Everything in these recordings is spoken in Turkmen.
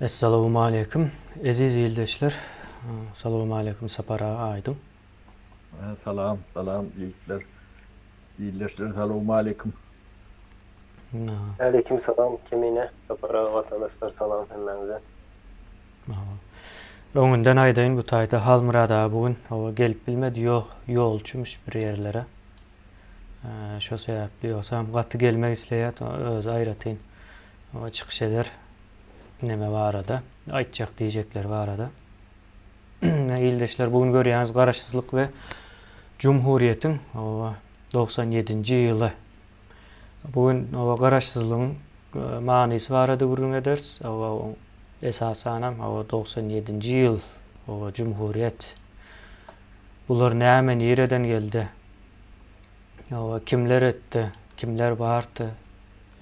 Assalamu alaikum. Aziz ildeşler. Assalamu alaikum sapara aydım. Salam, iyileşler, selamun aleyküm. Aleyküm selam kimine? Kapara vatandaşlar selam hemmenize. Öňünden aýdaýyn bu taýda hal murada bugün hawa gelip bilmedi ýolçumyş bir yerlere. Şo sebäpli ýoksam gaty gelmek isleýär, öz aýratyn. Hawa çykyş eder. Neme barada, aýtjak diýjekler barada. İldeşler bugün görýäňiz garaşsyzlyk we Cumhuriýetiň 97-nji ýyly. Bugün hawa garaşsyzlygyň manysy barada gurrun ederiz. Esasanam 97-nji ýyl Cumhuriýet. Bular näme nireden geldi? Kimler etdi? Kimler bardy?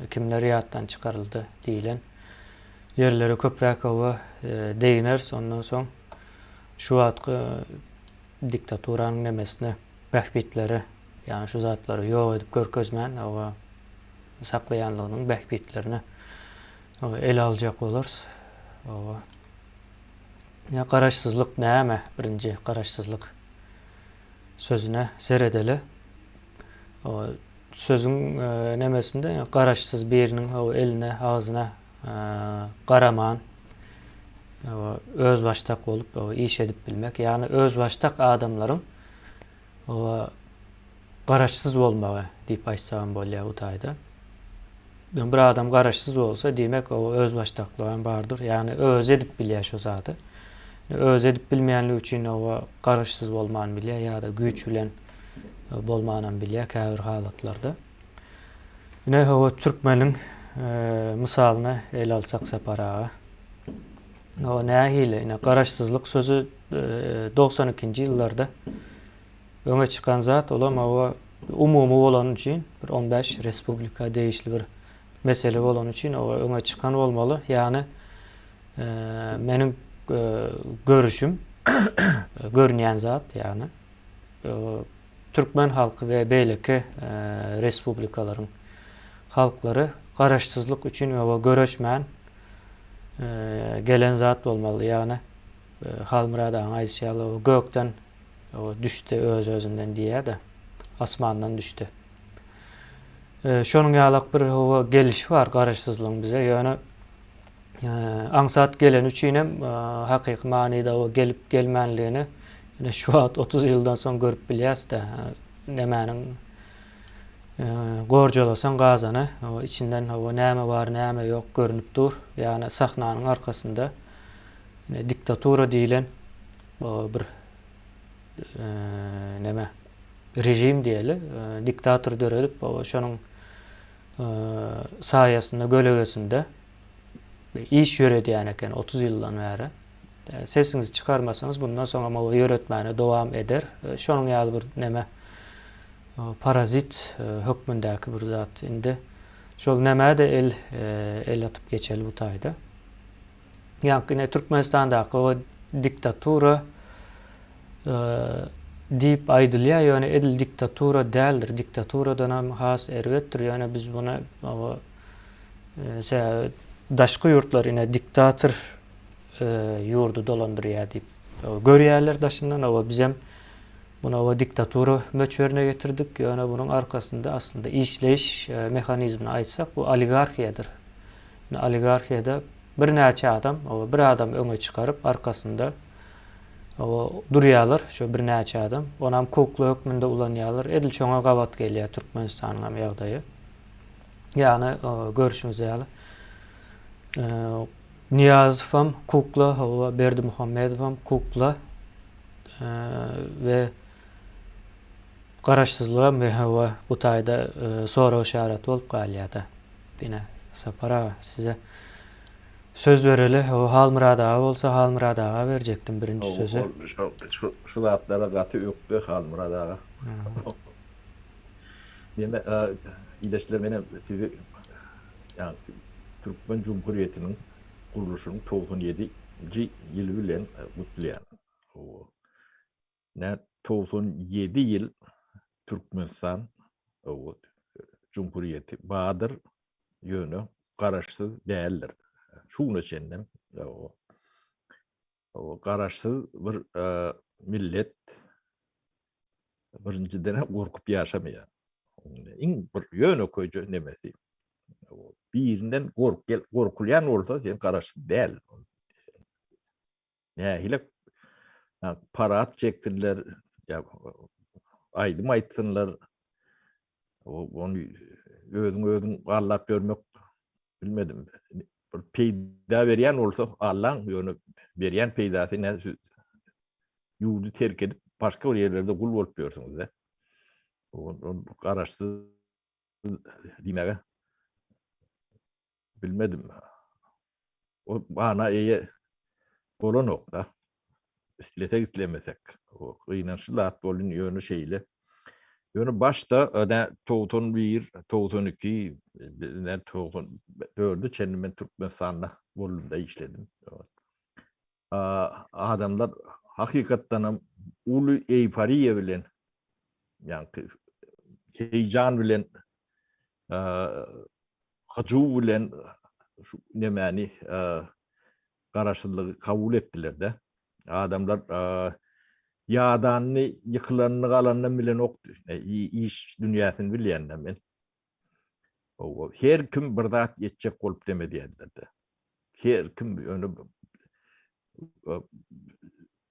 Kimler ýatdan çykaryldy diýilen yerlere köpräk deýineriz. Ondan soň şu wagtky diktaturanyň nemesine, bähbitleri, ýani şu zatlary ýok edip görkezmän saklaýanlygynyň bähbitlerini ele aljak bolars. Garaşsyzlyk näme? Birinji garaşsyzlyk sözüne seredeli. Sözüň nemesinde garaşsyz biriniň eline, ağzyna garaman, öz baştak bolup iş edip bilmek, ýani öz baştak adamlaryň garaşsyz bolmagy diýip aýtsam bolýar bu taýda. Bir adam garaşsyz bolsa diýmek öz baştaklygy bardyr. Ýani öz edip bilýär şo zaty. Öz edip bilmeýänligi üçin garaşsyz bolmagyny bilýär ýa-da güýç bilen bolmagyny bilýär käbir halatlarda. Ine türkmeniň misalyny ele alsak separa. Nähili ine garaşsyzlyk sözü 92-nji ýyllarda öňe çykan zat olam umumy bolan üçin bir 15 respublika değişli bir mesele bolan üçin öňe çykan bolmaly. Ýani meniň görüşüm görünýän zat ýani türkmen halky we beýleki respublikalaryň halklary garaşsyzlyk üçin görüşmän gelen zat bolmaly. Ýani hal muradaň aýtýaly gökden düşdi öz-özünden diýär-de asmandan düşdi. Şonuň ýalak bir gelişi bar garaşsyzlygyň bize. Ýöne aňsat gelen üçin hem hakyky manyda gelip gelmänligini şu wagt 30 ýyldan soň görüp bilýäs-de nämäniň gorjalasan gazany içinden näme bar näme ýok görünüp dur. Ýani sahnanyň arkasynda diktatura diýilen bir näme rejim diýeli, diktator döredip şonuň saýasynda gölegesinde iş ýöredýän eken 30 ýyldan bäri. Sesiňizi çykarmasaňyz bundan soňra ýöretmäne dowam eder. Şonuň ýaly bir näme parazit hökmündäki bir zat. Indi şol nämäde el atyp geçeli bu taýda. Ýani Türkmenistandaky diktatura diýip aýdylýar, ýöne edil diktatura däldir. Diktaturadan hem has erwetdir. Ýöne biz buna daşky ýurtlar ine diktator ýurdu dolandyrýar diýip görýärler daşyndan. Bizem buna diktatura möçberine getirdik. Ýöne bunyň arkasynda aslında işleýiş mehanizmini aýtsak bu oligarhiýadyr. Oligarhiýada bir näçe adam, bir adam öňe çykaryp arkasynda durýarlar, şo bir näçe adam. Onam hukukly hökmünde ulanýarlar. Edil çoňa gawat gelýär Türkmenistanyň hem ýagdaýy. Ýani görüşüňiz ýaly. Niýazow hem hukukly, Berdimuhammedow hem hukukly we garaşsyzlyk we bu taýda sora işaret bolup galýar-da. Dine sapara size söz bereli. Hal murada bolsa hal murada berjekdim birinji sözü. Şu zatlara gaty ökdi hal muradaga. Deme iyileşler mene ýani Türkmen Cumhuriýetiniň guruluşynyň 97-nji ýyly bilen gutlaýar. 97 ýyl Türkmenistan Cumhuriýeti badyr ýöne garaşsyz däldir. Şuňa çenden Ya o garaşsız bir millet birinciden korkup yaşamıyor. İn bir yönü koyucu nemesi. O birinden korkulyan olsa sen garaşsız değil. Ne hile parat çektiler ya aydım aytsınlar onu ödün Allah'ap görmek bilmedim. Bir peyda veriyen olsa Allah'ın yönü veriyen peydası ne yurdu terk edip başka bir yerlerde kul olup görüyorsunuz da. Onu araştı demeye bilmedim. O bana iyi olan yok da. İstilete gitlemesek. O inançlı at bolun yönü şeyle. Yönü başta ne Toğuton 1, Toğuton 2, ne Toğuton 4'ü Çenlimen Türkmenistan'la volumda işledim. Adamlar hakikaten ulu euforiye bilen yani heyecan bilen hıcu bilen şu nemani karşılığı kabul ettiler de adamlar yağdanını yıkılanını kalanını bilen oktu. İş dünyasını bileyenden ben. Her kim bir zat yetecek olup demedi dediler de. Her kim onu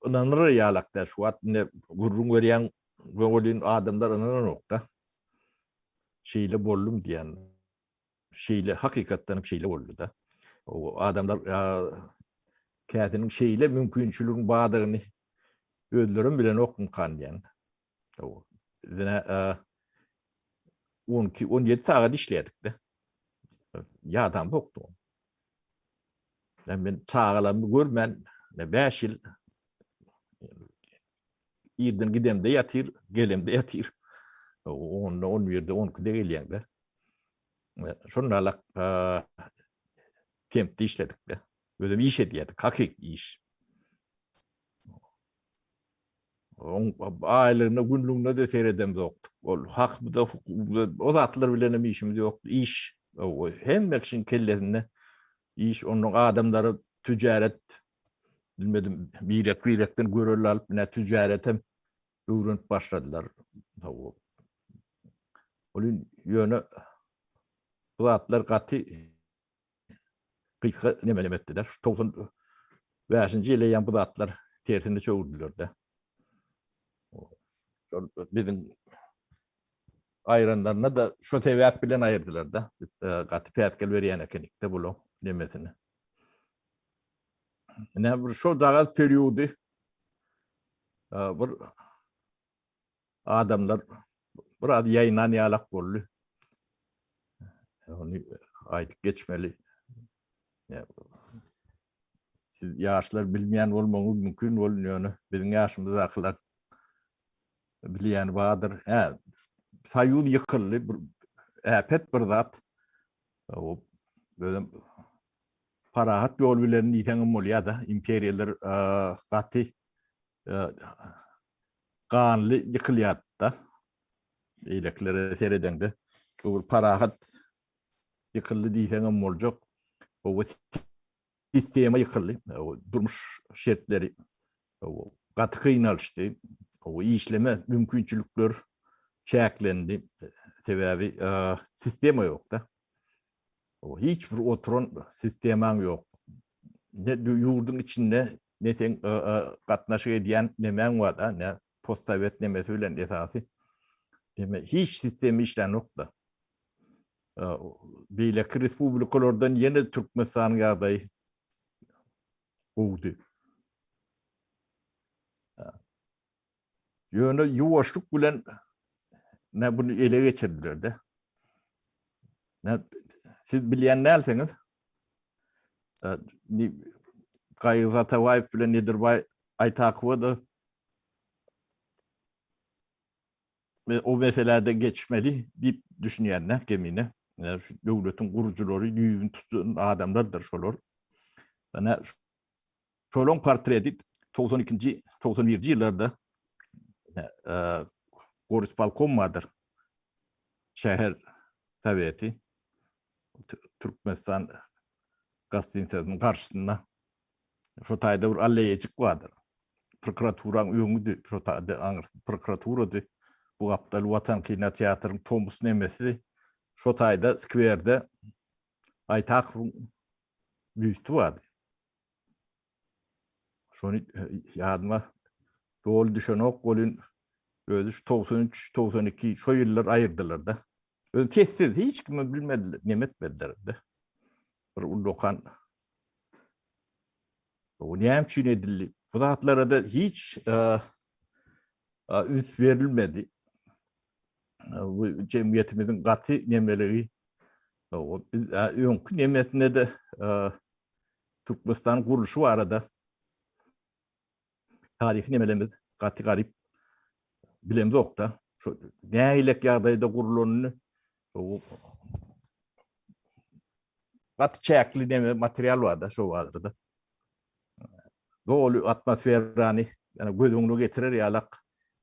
inanır yalaklar şu at ne gurrun veriyen golün adamlar inanır nokta. Şeyle bollum diyen şeyle hakikaten şeyle oldu da. O adamlar kendinin şeyle mümkünçülüğün bağdığını öldürün bilen okun kan diyen. O yine 17 saat işledik de. Ya adam yoktu. Ben çağalarımı görmen ne 5 yıl irden gidem de yatır, gelem de yatır. 11'de 12'de geliyen de. Şunlarla tempte işledik de. Böyle bir iş ediyordu. Hakik iş. Ailelerine, günlüğüne de seyredem yoktu. Hak da, o da atlar bilen bir işimiz yoktu. İş. Hem için kellerine iş, onun adamları ticaret, bilmedim, birekten görürler alıp ne ticaretem öğrenip başladılar. Onun yönü bu atlar katı kıyıka nemelem ettiler. Şu 95. yıla yan bu atlar tersinde çoğurdular da. Bizim ayranlarına da şu tevap bilen ayırdılar da. Katı peyatkel veriyen ekenik de bunu demesini. Ne bir şu dağı periyodu bir adamlar burada yayınan yalak bollu. Onu aylık geçmeli. Siz yaşlar bilmeyen olmanız mümkün olmuyor. Bizim yaşımız akılar bileyen vardır. Sayın yıkıllı, pet bir zat. O böyle parahat yol bilen nitenim oluyor da imperiyalar katı kanlı yıkılıyor da. İyileklere seyreden de. Bu parahat yıkıllı nitenim olacak. O sisteme yıkıldı. O durmuş şartları o katı kıynalıştı. O işleme mümkünçülükler çeklendi. Sebebi sistema yok da. O hiçbir oturan sisteman yok. Ne yurdun içinde ne sen katnaşı ediyen nemen var da ne postsovet ne mesulen esası. Deme hiç sistemi işlen yok da. Böyle respublikalardan yeni Türkmenistan adayı oldu. Yönü yuvaşlık bilen ne bunu ele geçirdiler de. Ne, siz bilen nerseniz Kayıp Atavayf bilen Nedirbay Aytakıva da o meselede geçmeli deyip düşünenler gemine. Yani şu devletin kurucuları, yüzün tuttuğun adamlardır şolar. Yani şolun portreti 92. 91. yıllarda Boris Balkon vardır. Şehir Sovyeti. Türkmenistan gazetesinin karşısında Şo taýda bir allejik vardır. Prokuraturan öňüdi, şo taýda prokuraturadı. Bu Gapdal Watan Kino Teatrınyň Tomus nemesi şo taýda skverde Aytakowyň büýüstü vardy. Şonu ýadyma dol düşenok bolun özü 93-92 şo ýyllar aýyrdylar da. Öz kessiz hiç kim bilmediler, nemetmediler de. Bir ulokan o näçin edildi. Bu zatlara da hiç üst verilmedi. Bu cemiyetimizin gaty nemeleri o öňkü nemesine de Türkmenistan guruluşy barada tarihi nemelerimiz gaty garip bilemiz ok da. Şu näilek ýagdaýda gurulanyny o gaty çäkli neme material var da şo barada da. Dolu atmosferany yani gözüňe getirer ýalak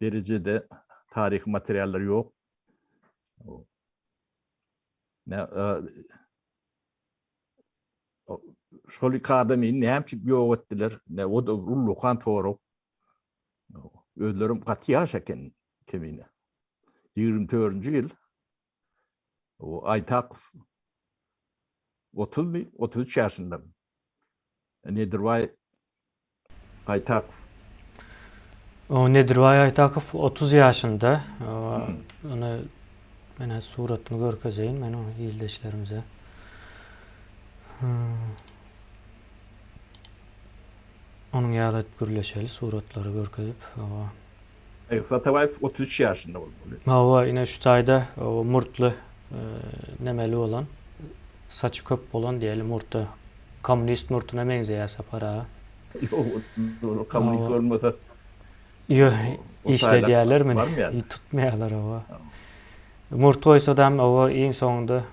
derecede tarih materyaller yok. Ne şol kadamy näçe ýok etdiler. Ne o da ullukan toruk. Özlerim gaty ýaş eken temine. 24-nji ýyl. O Aytakow 33 ýaşynda. Nedirway Aytakow. O Nedirway Aytakow 30 ýaşynda. Onu mene suratyny görkezeýin, men onu ýyldaşlarymyza. Onun ýaly gürleşeli suratlary görkezip, Satabayev 33 ýaşynda boldy. Hawa ine şu taýda o murtly nemeli olan, saçy köp bolan diýelim murty. Kommunist murtyna meňzeýär sapara. Yok, komünist olmasa Yo, o işle taýlak diýerler mi? var mı yani? Tutmaýarlar hawa. Murt goýsadam hawa iň soňunda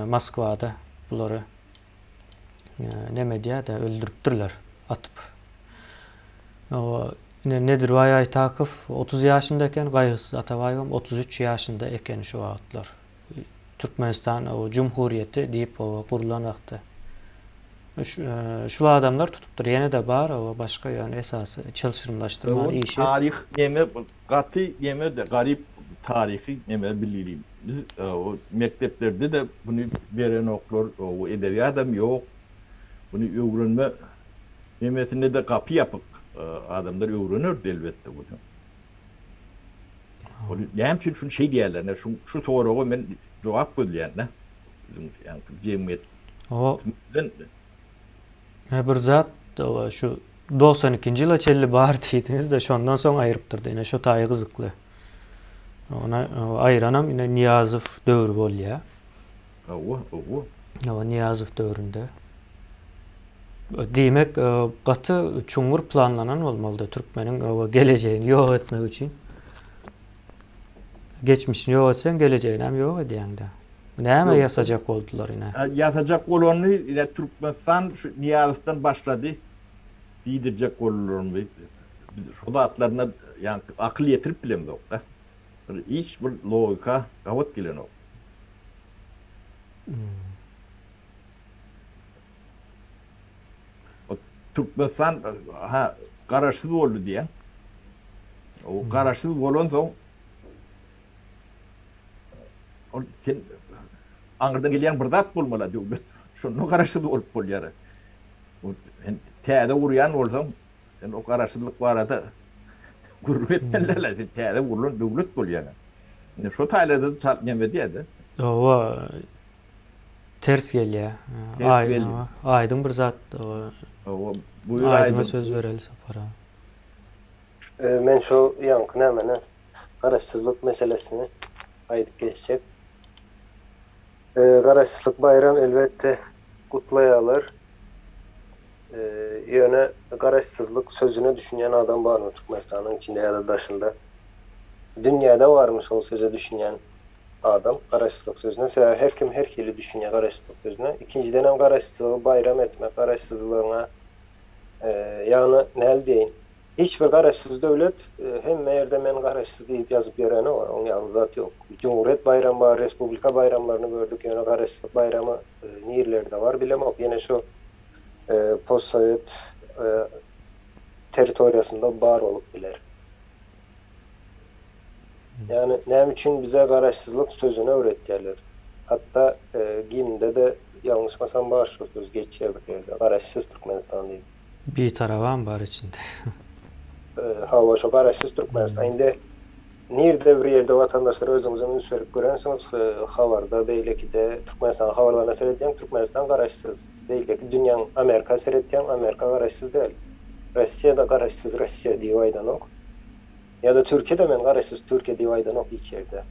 Moskwada bulary neme diýär de öldüripdirler atyp. Hawa Nedirway Aytakow 30 ýaşynda eken, Gaýhys Atabaýew 33 ýaşynda eken şu wagtlar. Türkmenistan o Cumhuriyeti diýip o gurulan wagtda. Şu adamlar tutupdur. Yine de bar o başka yani esası çalışırımlaştırma işi. Tarih neme gaty neme de garip tarihi neme bilirim. Biz o mekteplerde de bunu beren oklar o edebiyat adam yok. Bunu öwrenme nemesinde de kapı yapıp adamlar öwrenir elbette bu. O näçe şu şey diýerler, şu soraga men jogap berýän, yani cemiyet. O bir zat o şu 92-nji ýyla çelli bar diýdiniz de şondan soň aýrypdyrdy. Ine şu taý gyzykly. Ona aýranam ine Niyazow döwrü bolýar. O Niyazow döwründe. Diýmek gaty çuňur planlanan bolmalydy türkmeniň o geleceğini ýok etmek üçin. Geçmişini ýok etsen geleceğini hem ýok edýäň-de. Näme ýasajak boldular ine? Ýasajak bolany ine Türkmenistan şu Niyazowdan başlady. Diýdirjek bolurlar. Şoda atlaryna ýani akyl ýetirip bilemdi ok da. Hiç bir logika gawat gelen ok. Türkmenistan garaşsyz boldy diýen. O garaşsyz bolan soň sen aňyrdan gelýän bir zat bolmaly diýip. Şonu garaşsyz bolup bolýar. O täze urýan bolsaň, sen o garaşsyzlyk barada gurrubetmenlerle täze urulan döwlet bolýar. Şu taýlada çap neme diýdi. O ters gelýär. Aýdyň bir zat O bu aýdyma söz bereli sapara. Men şu yankı nämene garaşsyzlyk meselesini aýdyp geçjek. Garaşsyzlyk bayram elbette kutlaýarlar. Ýöne garaşsyzlyk sözüne düşünýän adam barmy Türkmenistanyň içinde ýa-da daşynda? Dünýäde barmy şol söze düşünýän adam garaşsyzlyk sözüne? Her kim her kili düşünýär garaşsyzlyk sözüne. Ikinciden hem garaşsyzlygy bayram etmek, garaşsyzlygyna ýani näl diýin? Hiçbir garaşsyz döwlet hemme ýerde men garaşsyz diýip ýazyp bereni bar. Oň ýaly zat ýok. Cumhuriyet bayramı bar, respublika bayramlaryny gördük. Ýöne garaşsyzlyk bayramy nirlerde bar bilemok. Ýene şu postsovet teritoriyasında bar olup biler. Yani ne için bize garaşsızlık sözünü öğrettiler. Hatta gimde de yanlışmasam başlıyor söz geçiyor bir yerde. Garaşsız Türkmenistan değil. Bir taravan var içinde. Hava şu garaşsız Türkmenistan. Şimdi nerede bir yerde vatandaşlar özümüzün üst verip görüyorsanız havarda beyleki de Türkmenistan havarlarına seyretken Türkmenistan garaşsız. Beyleki dünyanın Amerika seyretken Amerika garaşsız değil. Rusya da garaşsız Rusya diye aydan ok. Ya da Türkiye'de men garaşsız Türkiye diye aydan ok içeride.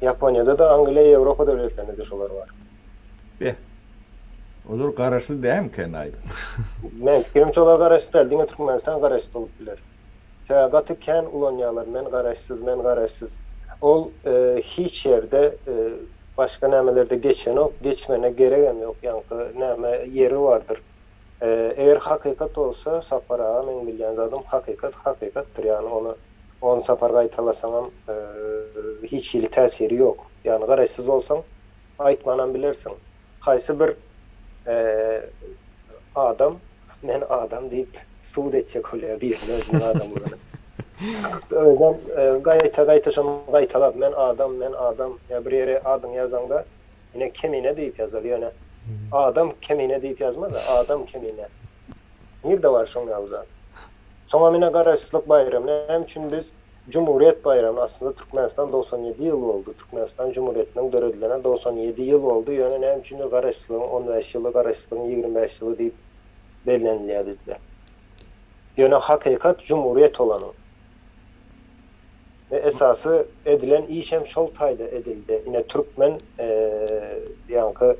Japonya'da da Anglya, Avrupa devletlerinde de şolar var. Olur garaşsız değil mi kenaydı? Men fikrimçe olar garaşsız değil. Dine Türkmenistan garaşsız olup bilir. Gaty ken ulonyalar men garaşsız. Ol hiç yerde başka nämelerde geçen ok, geçmene geregem yok. Yankı näme yeri vardır. Eğer hakikat olsa sapara men bilýän zadym hakikattır. Yani onu sapar gaýtalasaňam hiç ýyly täsiri yok. Yani garaşsız olsaň aýtmanan bilersiň. Kaysy bir adam men adam diýip suud etjek bolýar bir özüň adamlygyny. Özden gaýta şonu gaýtalap men adam ya bir ýere adyň ýazaňda ine kemine diýip ýazar ýöne. Adam kemine diýip ýazmaz, adam kemine. Nerede var şoň ýazar? Soňa mine garaşsızlyk bayramı. Hem üçin biz Cumhuriyet bayramı aslında Türkmenistan 97 ýyl boldu. Türkmenistan Cumhuriyetiniň döredilene 97 ýyl boldu. Ýöne hem üçin garaşsızlygyň 15 ýyly, garaşsızlygyň 25 ýyly diýip bellenilýär bizde. Ýöne hakikat Cumhuriyet olany. Ve esası edilen iş hem şol taýda edildi. Yine Türkmen yankı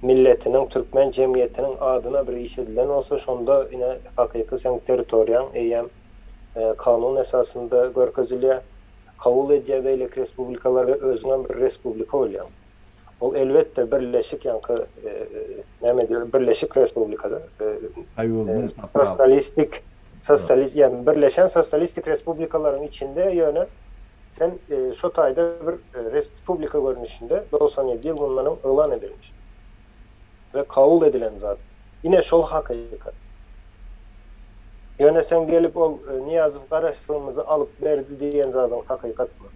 milletinin, Türkmen cemiyetinin adyna bir iş edilen olsa şonda yine hakyky sen territoriýaň eýem kanun esasında görkezilýär. Kabul edýär beýleki respublikalar ve özüňe bir respublika bolýar. Ol elbette birleşik yankı näme diýer birleşik respublikada sosyalist yani birleşen sosyalistik respublikaların içinde ýöne sen şu taýda bir respublika görünüşünde 97 ýyl bundan elan edilmiş. Ve kabul edilen zat. Yine şol hakikat. Ýöne sen gelip ol Niýazow garaşsızlygymyzy alıp berdi diýen zadyň hakikat mı?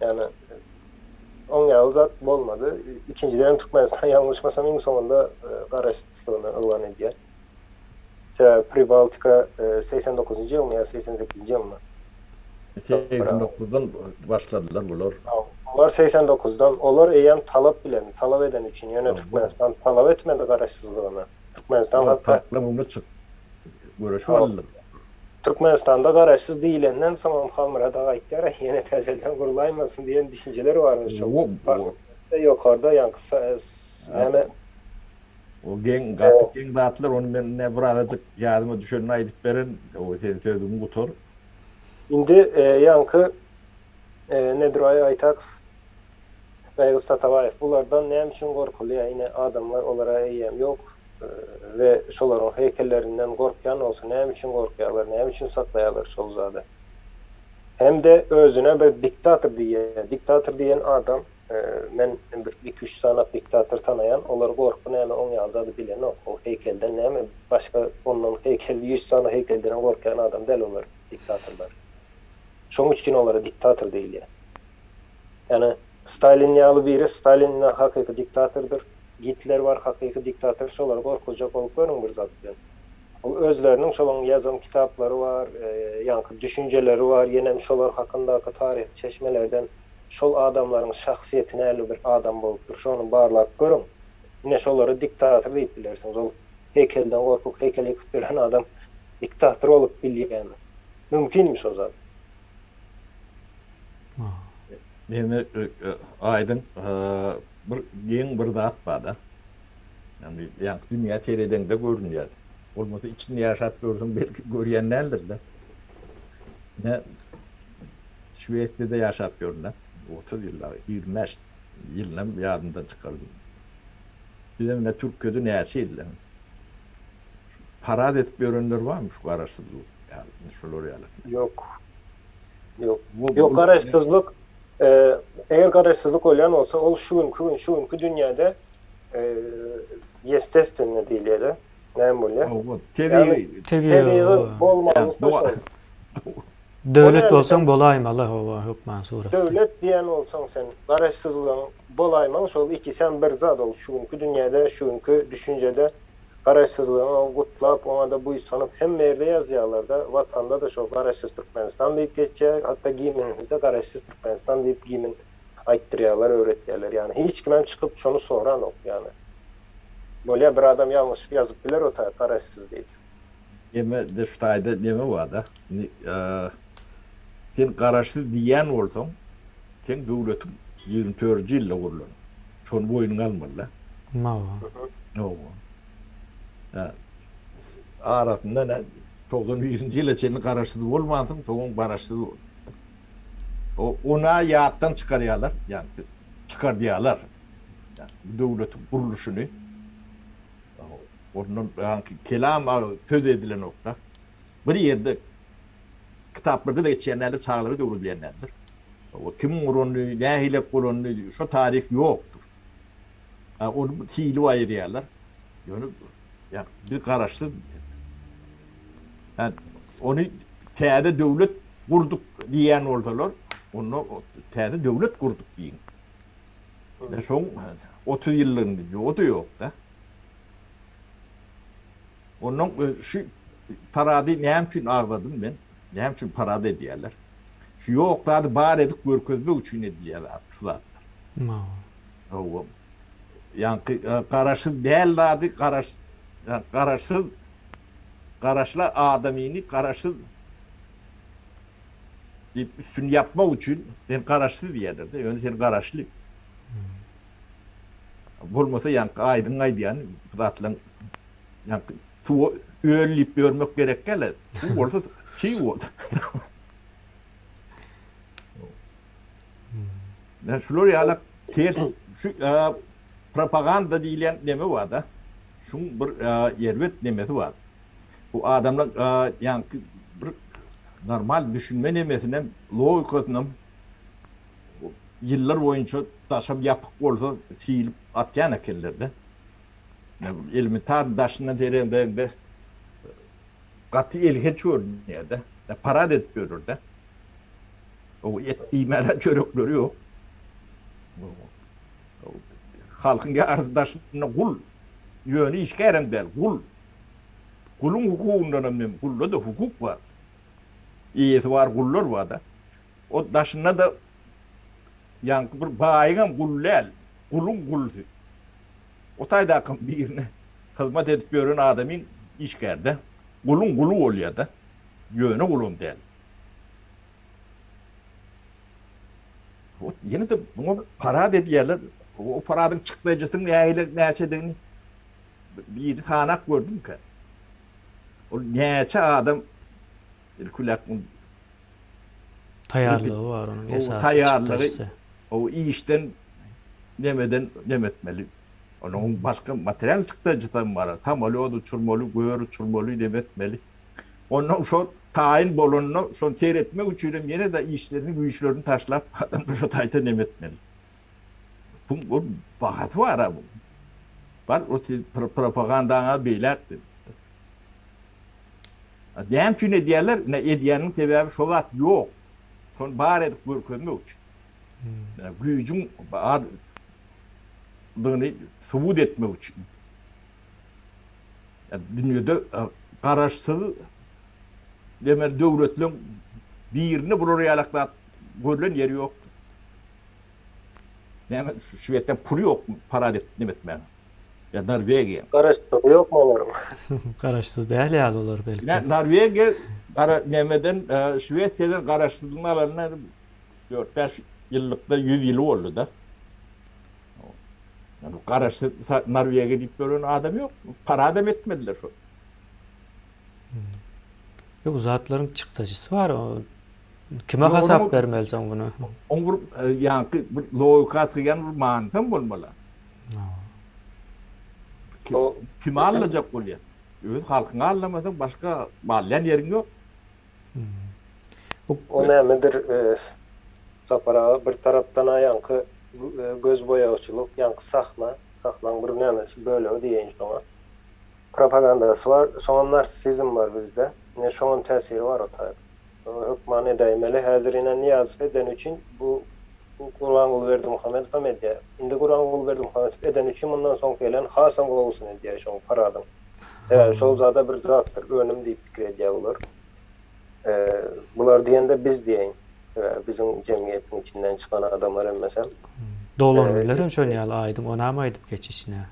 Yani on ýaly zat bolmady. İkinciden Türkmenistan ýalňyşmasam iň soňunda garaşsızlygyny elan edýär. Pribaltika 89-njy ýyl ýa 88-nji ýyl mı? 89'dan başladılar bular. Onlar 89'dan, onlar eýem talap eden üçin ýöne Türkmenistan talap etmedi garaşsızlygyny. Türkmenistan hatta taklamını çık. Görüşüp aldılar. Türkmenistan'da garaşsız diýilenden soň halmyra da gaýtdylar, ýene täzeden gurulanmasyn diýen düşünjeler barmış. Ýokarda ýankı näme O gen gatlar onu men ne birazcık ýadyma düşeni aýdyp beren, o tezden gutor. Indi yankı nedir aytak Beýle Satabaýew bulardan näme üçin gorkulýar? Ýine adamlar olara eýem ýok ve şolaryň heykellerinden gorkýan bolsa näme üçin gorkýarlar, näme üçin satlaýarlar şol zady. Hem de özüne bir diktator diýen adam men bir 2-3 sanat diktator tanayan olar gorku näme oň ýaly bilen ok. O heykelden näme başga ondan heykel 100 sana heykelden gorkýan adam del olar diktatorlar. Şoň üçin olara diktator diýilýär. Yani Stalin ýaly biri Stalin hakyky diktatordur. Hitler var hakyky diktator. Şolar gorkujak bolup görüň bir zat bilen. Ol özleriniň şolaň ýazan kitaplary var, ýankı düşünjeleri var, ýene şolar hakyndaky tarih çeşmelerden şol adamlaryň şahsiýetine äli bir adam bolupdyr. Şonu barlap görüň. Ine şolary diktator diýip bilersiňiz. Ol heykelden gorkup heykel ýekip beren adam diktator bolup bilýär. Mümkinmi şo zat? Meni aydın bir zat bada. Yani dünya tereden de görünýär. Olmasa içinde ýaşap gördüm belki görýänlerdir de. Ne Şweýetde ýaşap görnä. 30 ýyllar, 25 ýylyna ýadymdan çykardym. Bilemine Türkiýede näçe ýyl. Parad etip görenler barmy şu garaşsızlyk? Yani şolar ýaly. Yok garaşsızlyk eğer garaşsızlyk olýan bolsa ol şu günkü dünýäde ýestestvenle diýilýär. näme bolýar? O Yani tebiği bolmalysa şol. Döwlet O bolsaň näme? bolaýmaly o hukman suratda. Döwlet diýen bolsaň sen garaşsyzlygyň bolaýmaly şol iki sen bir zat ol. Şuňky dünýäde, şuňky düşünjede garaşsyzlygyny gutlap, ona da buýsanyp hemme ýerde ýazýarlarda, watanda da şol garaşsyz Türkmenistan diýip geçýär, hatda giyiminizde garaşsyz Türkmenistan diýip giyimin aýtdyrýarlar, öwretýärler. Yani hiç kimem çykyp şonu soran ok yani. Bolýa bir adam ýalňyş ýazyp biler o garaşsyz diýip. Eme de şutayda neme var da. Sen garaşsyz diýen bolsaň, sen döwletin 24 ýylla gurulur. Şonu boýnuňa almaly. Mawa. No. Arasında ne? 91-nji ýyla sen garaşsyz bolmadyň, toň garaşsyz. Ona ýatdan çykarýarlar, yani çykardýarlar. Yani döwletin guruluşyny. Onun kelam söz edilen nokta. Bir yerde kitaplarda da geçenlerde çağları da bilenlerdir. O kimin urunlu, ne hile kulunlu, şu tarih yoktur. Onu hile ayırıyorlar. Yani bir karıştı. Yani onu teade devlet kurduk diyen oradalar. Onu teade devlet kurduk diyin. Yani son 30 yıllarında diyor, o da yok da. Onun şu paradı näme üçin ağladım ben? Näme üçin paradı ediyorlar? Şu yokladı bar edip görkezmek üçin ediyorlar şular. Mawa. O yani karaşsız değillerdi, karaşla adamini karaşsız üstün yapmak için ben karaşsız diyorlardı. Yani sen karaşlı. Bulmasa yani aydın yani fıratlan yani su öğrenip görmek gerek gele. Bu orada şey oldu. Ben şuları yalak ters şu propaganda diyen neme var da. Şun bir yervet nemesi var. Bu adamlar yani bir normal düşünme nemesinden logikasından yıllar boyunca taşım yapıp olsa fiil atken akellerde. Elementar daşından derinde katı elhe çörünüyor da. Para da etmiyor da. O imeler çörükleri yok. Halkın arkadaşına kul yönü işkeren der. Kulun hukukundan önemli. Kulda da hukuk var. İyisi var, kullar var da. O daşına da yani bir bayıgan kullel. Kulun kulsu. O tayda akım birine hizmet edip gören adamın işkerde. Kulun kulu oluyor da. Yönü kulun der. Yine de bunu para dediler. O paranın çıkmayıcısını ne çedini bir tanak gördüm ki. O neçe adam kulakın Tayarlığı var onun o esası. tayarlığı çıktısı. o işten demetmeli. Onun başka materyal çıktıcıdan var. Tam öyle uçurmalı, göğür uçurmalı demetmeli. Onun şu tayin bolonunu son seyretmek için yine de işlerini, güçlerini taşlap adamı şu tayta demetmeli. Bu bakat var ha bu. Var o propagandana beyler. Dem ki ne diyorlar? Ne ediyenin sebebi şolat yok. Son bari edip görkezmek için. Gücün adını subut etmek için. Dünyada karaşsız demel devletlerin birini buraya alaklar görülen yeri yok. Yani Şivet'ten pulu yok mu? Para demetmen. Ya Norvegiya. Garaşsyz yok mu olarım? Karaşsız değil ya olur belki. Yani Norvegiya nemeden Şivetya'dan karaşsızlığını alanlar 4-5 yıllıkta 100 yılı oldu da. Yani karaşsız Norvegiya gidip gören adam yok. Para demetmediler şu. Yok zatların çıktıcısı var o. Kime Yo, hesap onu- vermelisin bunu? Onu yani bir logika atlayan bir mantık olmalı. O- Kim alacak oluyor? Evet, halkını anlamadın, başka mahallen yerin yok. O nämedir sapara bir tarapdan yankı göz boyagıçılık, yankı sahna, sahlan bir nämesi böyle diýen şoňa. propagandası var. Son narsizm var bizde. Ne şonun tesiri var o tabi. Hükman edaymeli. Hazırinen niyazıf eden için bu Kur'an kulu verdi Muhammed Famedya. Indi Kur'an kulu verdi Muhammed eden için bundan son gelen Hasan kovulsun ediyor şon paradan. Evet, şol zada bir zattır. Önüm deyip fikir ediyor olur. Bular diyende biz diyeyin. Bizim cemiyetin içinden çıkan adamlar emmesem. Dolon günlerim şöyle yalı aydım. Ona mı aydıp geçişine?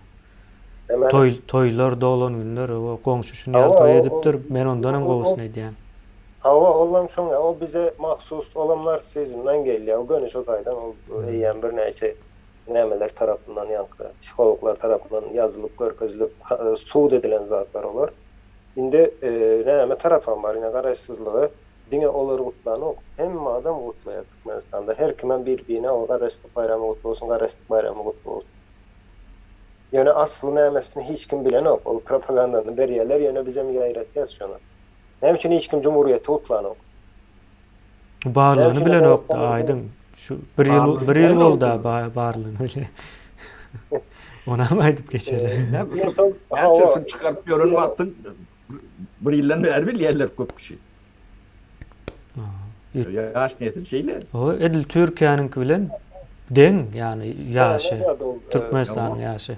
Hemen Toylar dolon günler. O komşusunu Ama yal toy o- ediptir. Men ondanım o- kovulsun ediyen. hava olan şon ya, o bize mahsus olanlar sezimden geliyor. O gönüş o taydan o eyyem bir neyse nemeler tarafından yankı, psikologlar tarafından yazılıp, görközülüp, suud edilen zatlar olur. Şimdi neme tarafan var yine garaşsızlığı dine olur kutlanı ok. Hem adam kutlaya Türkmenistan'da her kimen birbirine o garaşlık bayramı kutlu olsun, garaşlık bayramı kutlu olsun. Yani aslı nemesini hiç kim bilen ok. O propagandanın beriyeler yani bize mi gayret yaz şunu. Ne için hiç kim Cumhuriyeti kutlanı ok. Bağırlığını şimdi bilen o- okta aydım. Şu bir yıl Bağırlığını oldu oldu. bağırlığını öyle. Ona mı aydıp geçeli? Ne Yine şu son- gerçekten çıkarıp görün baktın bir yıldan beri bir yerler çok kişi. Yaş nedir şeyler. O Edil Türkiye'nin bilen den yani yaşı. Ne adı oldu? Türkmenistan Tamam. yaşı.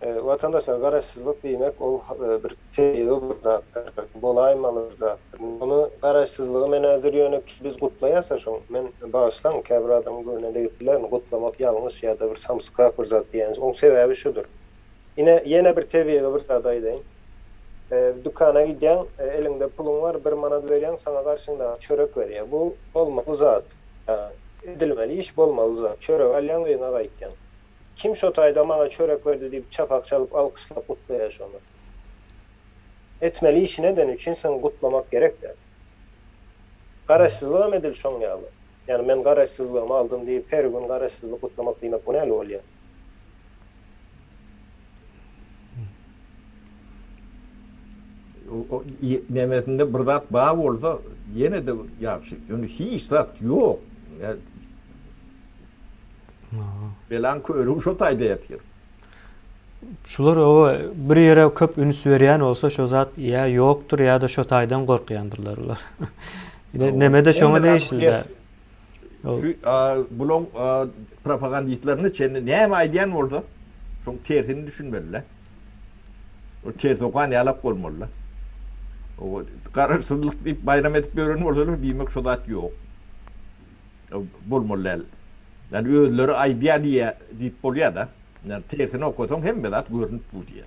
Vatandaşlar garaşsızlık demek ol bir şey bir zattır. Bolaymalı bir zattır. Bunu garaşsızlığı men hazır yönek biz kutlayasa şon men bağışlan käbir adam görüne deyipler kutlamak yanlış ya da bir samskrak bir zat diýeniz. Onun sebebi şudur. Yine bir tebiýe bir adaýdaň. Dükana gidýän, elinde pulun var, bir manat berýän, sana garşynda çörek berýär. Bu bolmaly zat. Edilmeli iş bolmaly zat. Çörek alýan we gaýtýan. Kim şu tayda bana çörek verdi deyip çapak çalıp alkışlap kutlayış onu. Etmeli işi neden için sen kutlamak gerek de. Garaşsızlığa mı edil şon yağlı? Yani ben garaşsızlığımı aldım deyip her gün garaşsızlık kutlamak demek bu ne oluyor? O nimetinde bir zat bağ olsa yine de yaxşı. Yani hiç zat yok. Yani, belan körü şu tayda yatıyor. Şular o bir yere köp üns berýän olsa şo zat ya yoktur ya da şo taýdan gorkýandyrlar ular. Yine nemede şoňa değişildi. Şu bulon propagandistlerini çenne ne aýdýan orada? Şoň tersini düşünmeliler. O ters okan yalap bolmalylar. O garaşsızlyk diýip bayram edip görün orada diýmek şo zat yok. Bolmalylar. Yani özleri aýdýa diýip bolýar da. Yani tersini okusaň hemme zat görünüp bu diýer.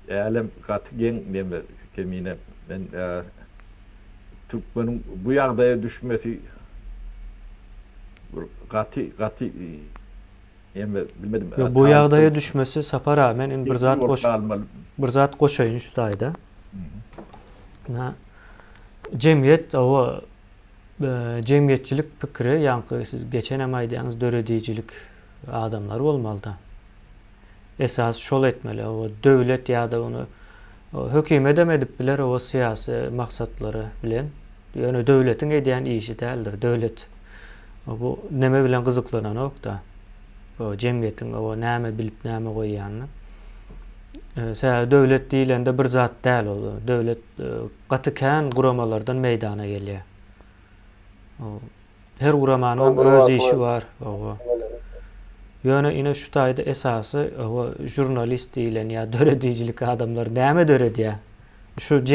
Elem katgen deme kemine ben Türkmenin bu ýagdaýa düşmesi gati emme bilmedim. Bu ýagdaýa düşmesi sapa rağmen bir zat goşaýyn şu taýda. Cemiyet o cemiyetçilik pikiri ýanky siz geçen hem aýdýaňyz döredijilik adamlar bolmaly da. Esas şol etmeli o döwlet ýa-da onu hökümet edip biler o syýasy maksatlary bilen. Ýöne döwletiň edýän işi däldir. Döwlet bu neme bilen gyzyklanan ok da. O cemiyetiň o näme bilip näme goýýanyny. Döwlet diýilende bir zat däl ol. Döwlet gatykän guramalardan meýdana gelýär. Her guramanyň öz işi var. Ýöne ine şu taýda esasy o jurnalist diýilen ýa döredijilik adamlar näme döredýär? Şu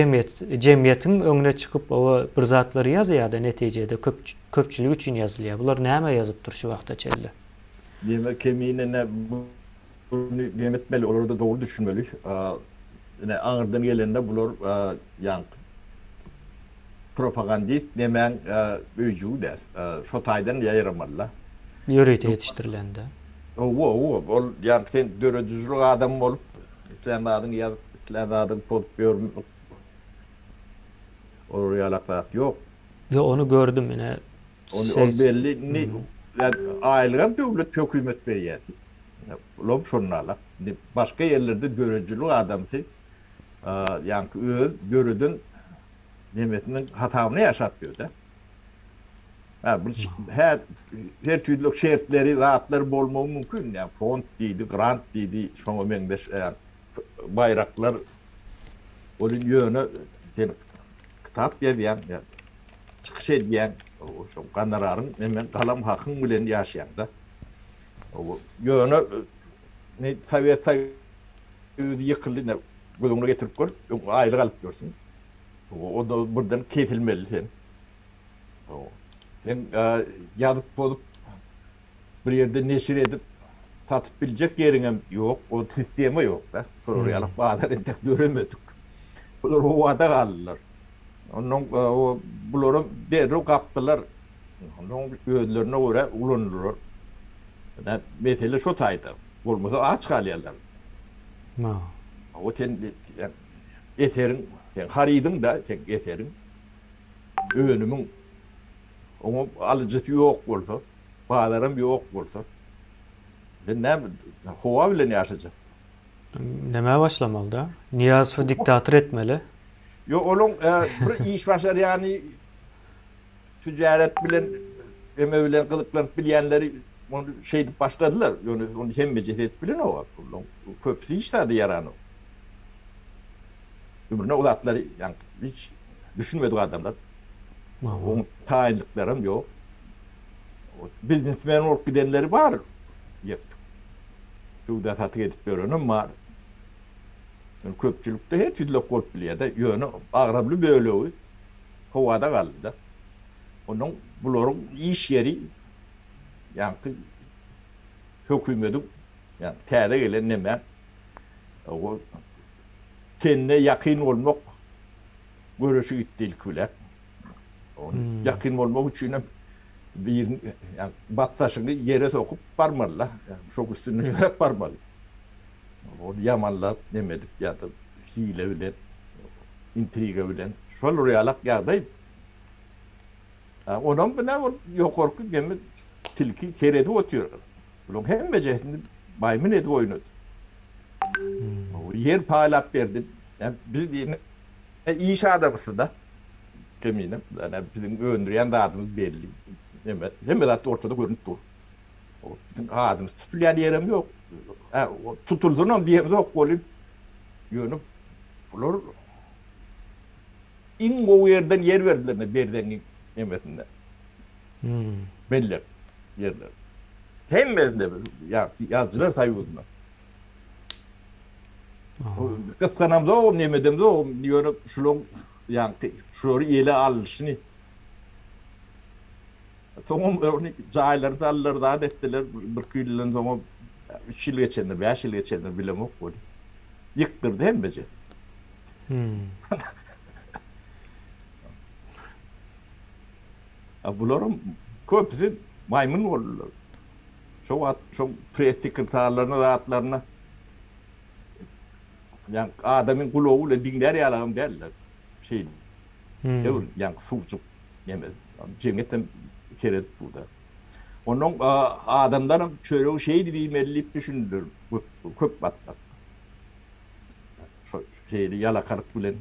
cemiyetiň öňüne çykyp o bir zatlary ýazýar-da netijede köpçülik üçin ýazylýar. Bular näme ýazypdyr şu wagta çelle? Demek keminine bu demetmeli olur da doğru düşünmeli. Yine ağırdan gelende bular yani propagandist demen öýjü der. Şo taýdan ýaýramalylar. Ýöreýte ýetişdirilende. O yani sen döredijilik adam bolup İslam adyny pot görmüp o ýalaklat yok. Ve onu gördüm yine. O belli ne aýlygan döwlet hökümet berýär. Lom şonlarla. Başka yerlerde döredijilik adamsy yani öz döredin nemesinin hatalyny ýaşapýar da. Her türlü şertleri, rahatları bolmağı mümkün. Yani font deydi, grant deydi, şoňa meňdeş bayraklar onun yönü kitap ýazýan, çıkış edýän şo ganararın hemen kalam hakyň bilen ýaşaýan da. O yönü ne Sovet ýykyldy ne gözüňe getirip gör, aýlyk alyp görsün. O da buradan kesilmeli sen. Sen yazıp bolup bir yerde neşir edip satıp bilecek yerin yok. O sistemi yok da. Şuraya alıp bağlar entek göremedik. Bunlar ovada kaldılar. Bunların derru kaptılar. Onun ödlerine göre ulanırlar. Mesele şu taydı. Olmasa aç kalıyorlar. O sen eserin, sen haridin da sen eserin önümün onun alıcısı yok olsa, bağlarım yok olsa, ben ne hova bile ne yaşayacak? Neme başlamalı da? Niyazıf'ı diktatör etmeli. Yok onun bir iş başlar yani ticaret bilen, emevilen kılıklanıp bilenleri onu başladılar. Yani onu hem mecet bilen o var. Köprüsü işlerdi yaranı. Öbürüne ulatları yani hiç düşünmedik adamlar. Onun tayinliklerim yok. Biznesmen olup gidenleri var. Yaptık. Şurada satı edip görünüm var. Yani köpçülükte her türlü olup biliyor da yönü ağrablı böyle o. Havada kaldı da. Onun bunların iş yeri yani hükümetin yani terde gelen hemen o kendine yakın olmak görüşü gitti ilküler. Yakın olmak için bir yani battaşını yere sokup parmalı. Yani çok üstünü yere parmalı. Onu yamanla demedik ya da hile bilen, intriga bilen. Şöyle oraya yağdayım. Onun bile yok korku gemi tilki keredi otuyor. Bunun hem mecesini maymun edi oynadı. Yer paylaşıp verdi. Yani biz yine iş adamısı da eminim. Yani bizim öndüren de adımız belli. Hem de ortada görünüp dur. Bizim adımız tutulayan yerim yok. Tutulduğundan bir yerim yok. Olayım. Yönüp flor in o yerden yer verdiler. Berden emretinde. Belli yerler. Hem de yazdılar sayıyordum. Kıskanam da o nemedim de o diyor şulun yani şuru ele alışını. Sonra onu caylar dallar da ettiler bir kıyılan zaman 3 yıl geçenler 5 yıl geçenler bile yok oldu. Yıktırdı hem beceri. Bunların köpüsü maymun oldular. Çok pres sekreterlerine, rahatlarına yani adamın kulağı dinler yalan derler. Yani suçuk yemez. Cemiyetten keret burada. Onun adamların çöreği şey dediğim ellip düşündür. Köp batlar. Yalakarık bilen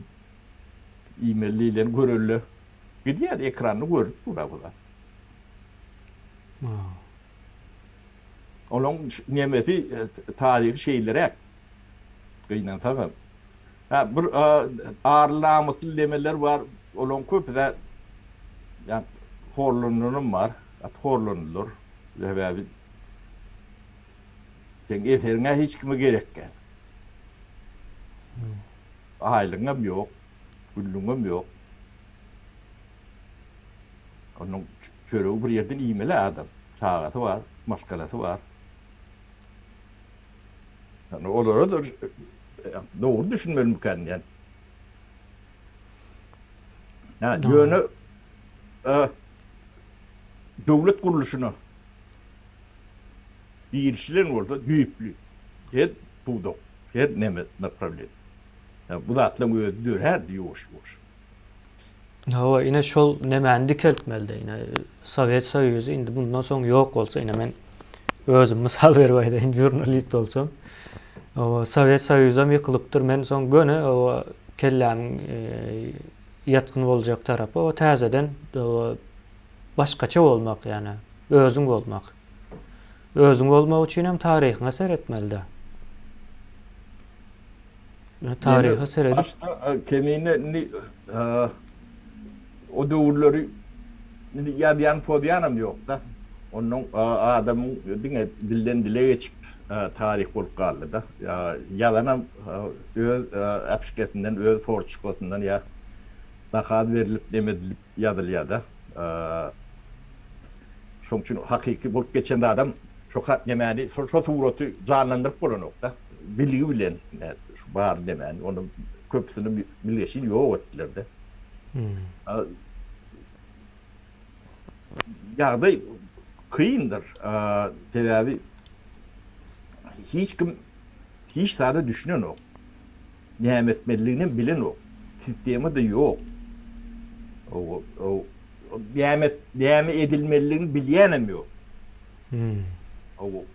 e-mailiyle görüldü. Gidiyor ekranını görüp burada. Onun nimeti tarihi şeylere kıyınan tamam. Bir ağırlaması demeler var. Onun köpüde yani horlanırım var. Horlanılır. Sen eserine hiç kime gerekken. Aylığım yok. Güllüğüm yok. Onun çöreği bir yerden iğmeli adam. Çağatı var, maskalası var. Yani onlara da doğru düşünmeli kendini yani. Yani yönü devlet kuruluşuna değişilen orada büyüklü. Her budak, her ne problem. Yani bu da atlamıyor diyor, her diyor hoş. Hava yine şol nemen dikeltmelde yine Sovet Soyuzu indi bundan sonra yok olsa yine men özüm misal berbayda jurnalist olsam o Sovet Soyuzam yıkılıptır men son göne o kellämin yatkın olacak tarapı o täzeden o başkaça olmak yani. Özüň bolmak. Özüň bolmak üçin hem taryhyňa seretmeli. Taryhy seredip Başta kemine o döwürleri ýadyan podyanam ýok da. Onun adamın diňe dilden dile geçip tarih bolup galdy da. Yalanam öz apşiketinden, öz porçukosundan ya nakad verilip demedilip ýadylýa da. Şoň üçin hakiki bolup geçen adam çok demeli, şu tuğrotu canlandırıp bolanok da. Bilgi bilen şu bar demen, onun köpüsünü bilgeşin ýok etdiler de. Ýagdaý kıyındır. Tedavi hiç kim hiç sade düşünen o. Nimetmeliğini bilen o. Sistemi de yok. O nimet edilmeliğini bilyenem yok.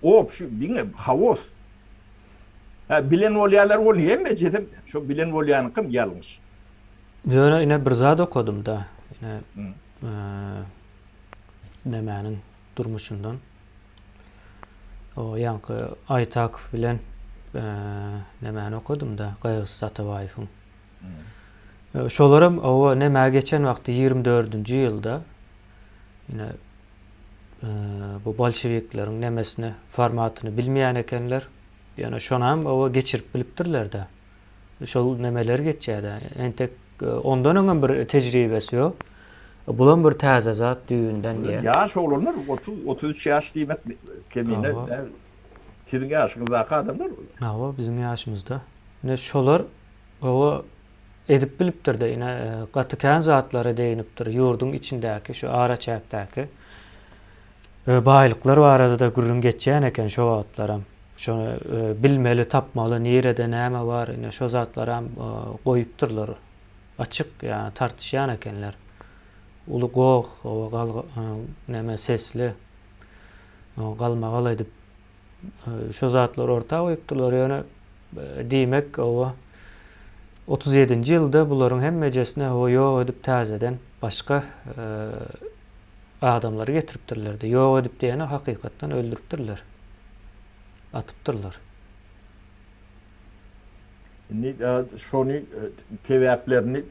O şu bine havos. Bilen olyalar oluyor mu dedim. Şu bilen olyanı kim yalnız. Yine bir zat okudum da. Yine nemänin durmuşundan. O ýanky Aytak bilen nemäni okudum da Gaýgys Satybaýewiň. Şolaram o nämä geçen wagty 24-nji ýylda ýine bu bolşewikleriň nemesini formatyny bilmeýän ekenler. Ýani şonam o geçirip bilipdirler da. Şol nemeler geçýärdi. Entek ondan öňe bir tejribesi ýok. Bulan bir täze zat düýünden diýe. Yaş olanlar 33 ýaş diýmek kemine sizin ýaşyňyzdaky adamlar. Hawa bizim ýaşymyzda. Ne şolar o edip bilipdir de ýene gatykän zatlary deýinipdir. Ýurduň içindäki şu ara çäkdäki baýlyklar barada da gürrün geçýän eken şo zatlaram. Şonu bilmeli, tapmaly, nerede näme bar, ýene şo zatlaram goýupdyrlar. Açyk ýani tartışýan ekenler. Ulu goň, o näme sesli, galmagal edip şo zatlar orta goýupdylar. Ýöne diýmek o 37-nji ýylda bularyň hemmejesine o ýok edip täzeden başga adamlary getiripdirler. Ýok edip diýeni hakykatdan öldüripdirler. Atypdyrlar. Şonu tebäplerini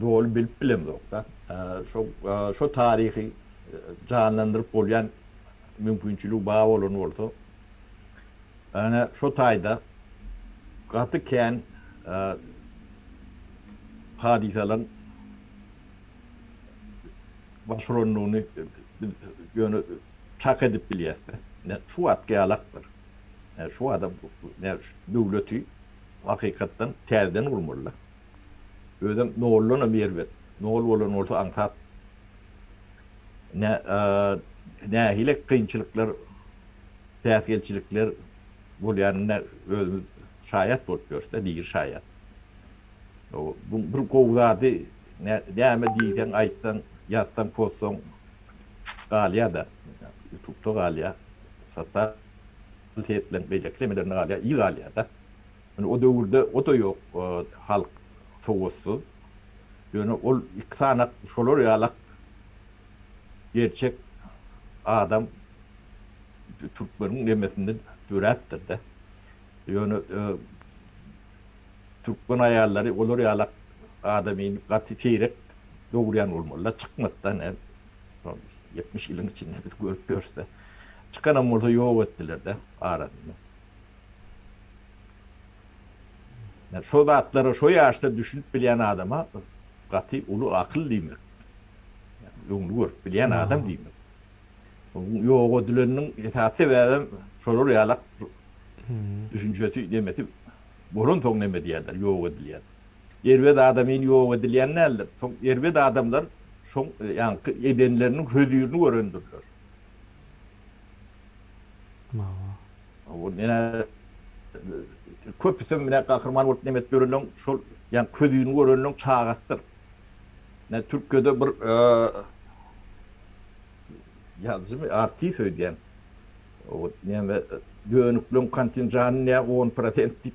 doğru bilip bilemdik da. Şu tarihi canlandırıp bolýan mümkinçiligi bar bolan bolsa. Ana şu taýda gatykän hadisalaryň başrolüni ýöne çak edip bilýärse. Şu atgýalakdyr. Şu adam döwleti hakykatdan täzeden urmaly. Ödem nolluna berber. Nol bolan orta aňsat. Nähile kynçylyklar, täsirçilikler bolýanyna özümüz şaýat bolup görse, diýir şaýat. O bu bir gowzady näme diýsen, aýtsan, ýazsan, pozsan galýa da, YouTube'da galýa, satar teplen beýleklemeden galýa, iyi galýa da. O döwürde o da ýok, halk soğusu. Yani ol iksanak şolar ýalak gerçek adam Türkmeniň nemesinde dürätdir de. Yani Türkmen aýallary olar ýalak adamyň gaty teýrek döwürýän bolmaly. Çykmakdan 70 ýylyň içinde biz görüp görse. Çıkanam bolsa ýok etdiler de arasynda. Yani şu zatları şu yaşta düşünüp bilýän adama gaty ulu akıl diýmek. Yani ýöňlü görüp bilýän adam diýmek. Ýok edileniniň etaty we şolar ýalak düşünjesi demeti burun toň neme diýerler, ýok edilýär. Erwet adamyň ýok edilýän nädir? Soň erwet adamlar şoň ýanky edenleriniň hödüýüni görendirler. O ene köpüsüm bilen kahraman bolup nemet görülen şol ýani ködüýüni görülen çağastyr. Ne Türkiýede bir ýazmy artist öýdýän. O näme dönüklüň kontinjanyny 10% dip.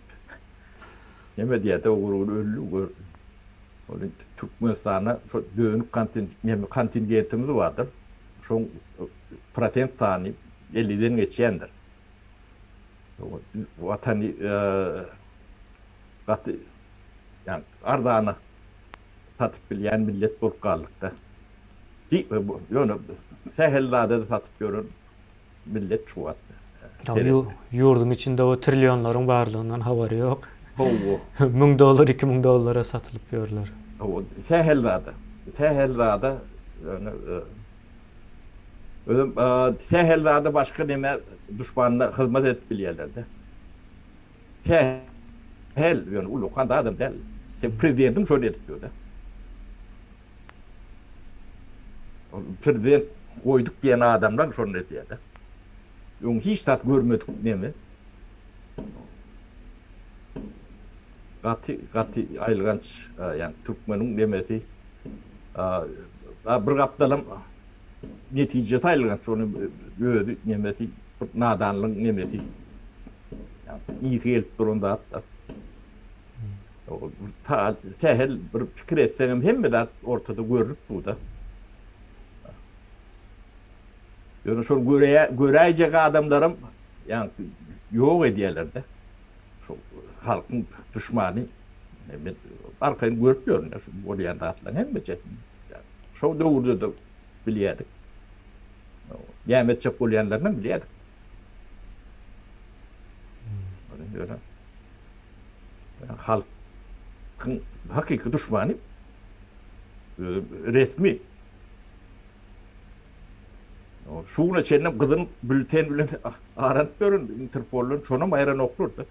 Näme diýär de o öllü gör. Öyle Türkmenistan'a şu dönük kontingentimiz vardır. Şu patent tani 50'den geçendir. Vatanı katı yani ardağını satıp bilen millet burkallıkta. Yani sehellerde de satıp görün millet çuvattı. Yurdun içinde o trilyonların varlığından haberi yok. Hovo. $1000, $2000 satılıp görürler. O sehellerde yani sehellerde başka neme düşmanına hizmet et bilirlerdi. Sehel yani ulukan da adam değil. Prezidentim şöyle ediyordu. Prezident koyduk diyen adamlar şöyle ediyordu. Yung hiç tat görmedik nemi. Katı ayrılganç yani Türkmen'in demesi bir kaptalım netice ayrılganç onu gördü nemesi nadanlığın nemesi yani iyi gelip durumda hatta sehel bir fikir etsem hem de ortada görürük bu da yani şu göreyecek adamlarım yani yok ediyorlardı şu halkın düşmanı arkayı görüyorum ya şu oraya dağıtılan hem de şu doğruda da biliyorduk. Yemet çok olayanlardan biliyorduk. Öyle. Yani halkın hakiki düşmanı resmi. Şuna çennem kızın bülten bilen aranıp görün Interpol'un şuna mayran okurdu.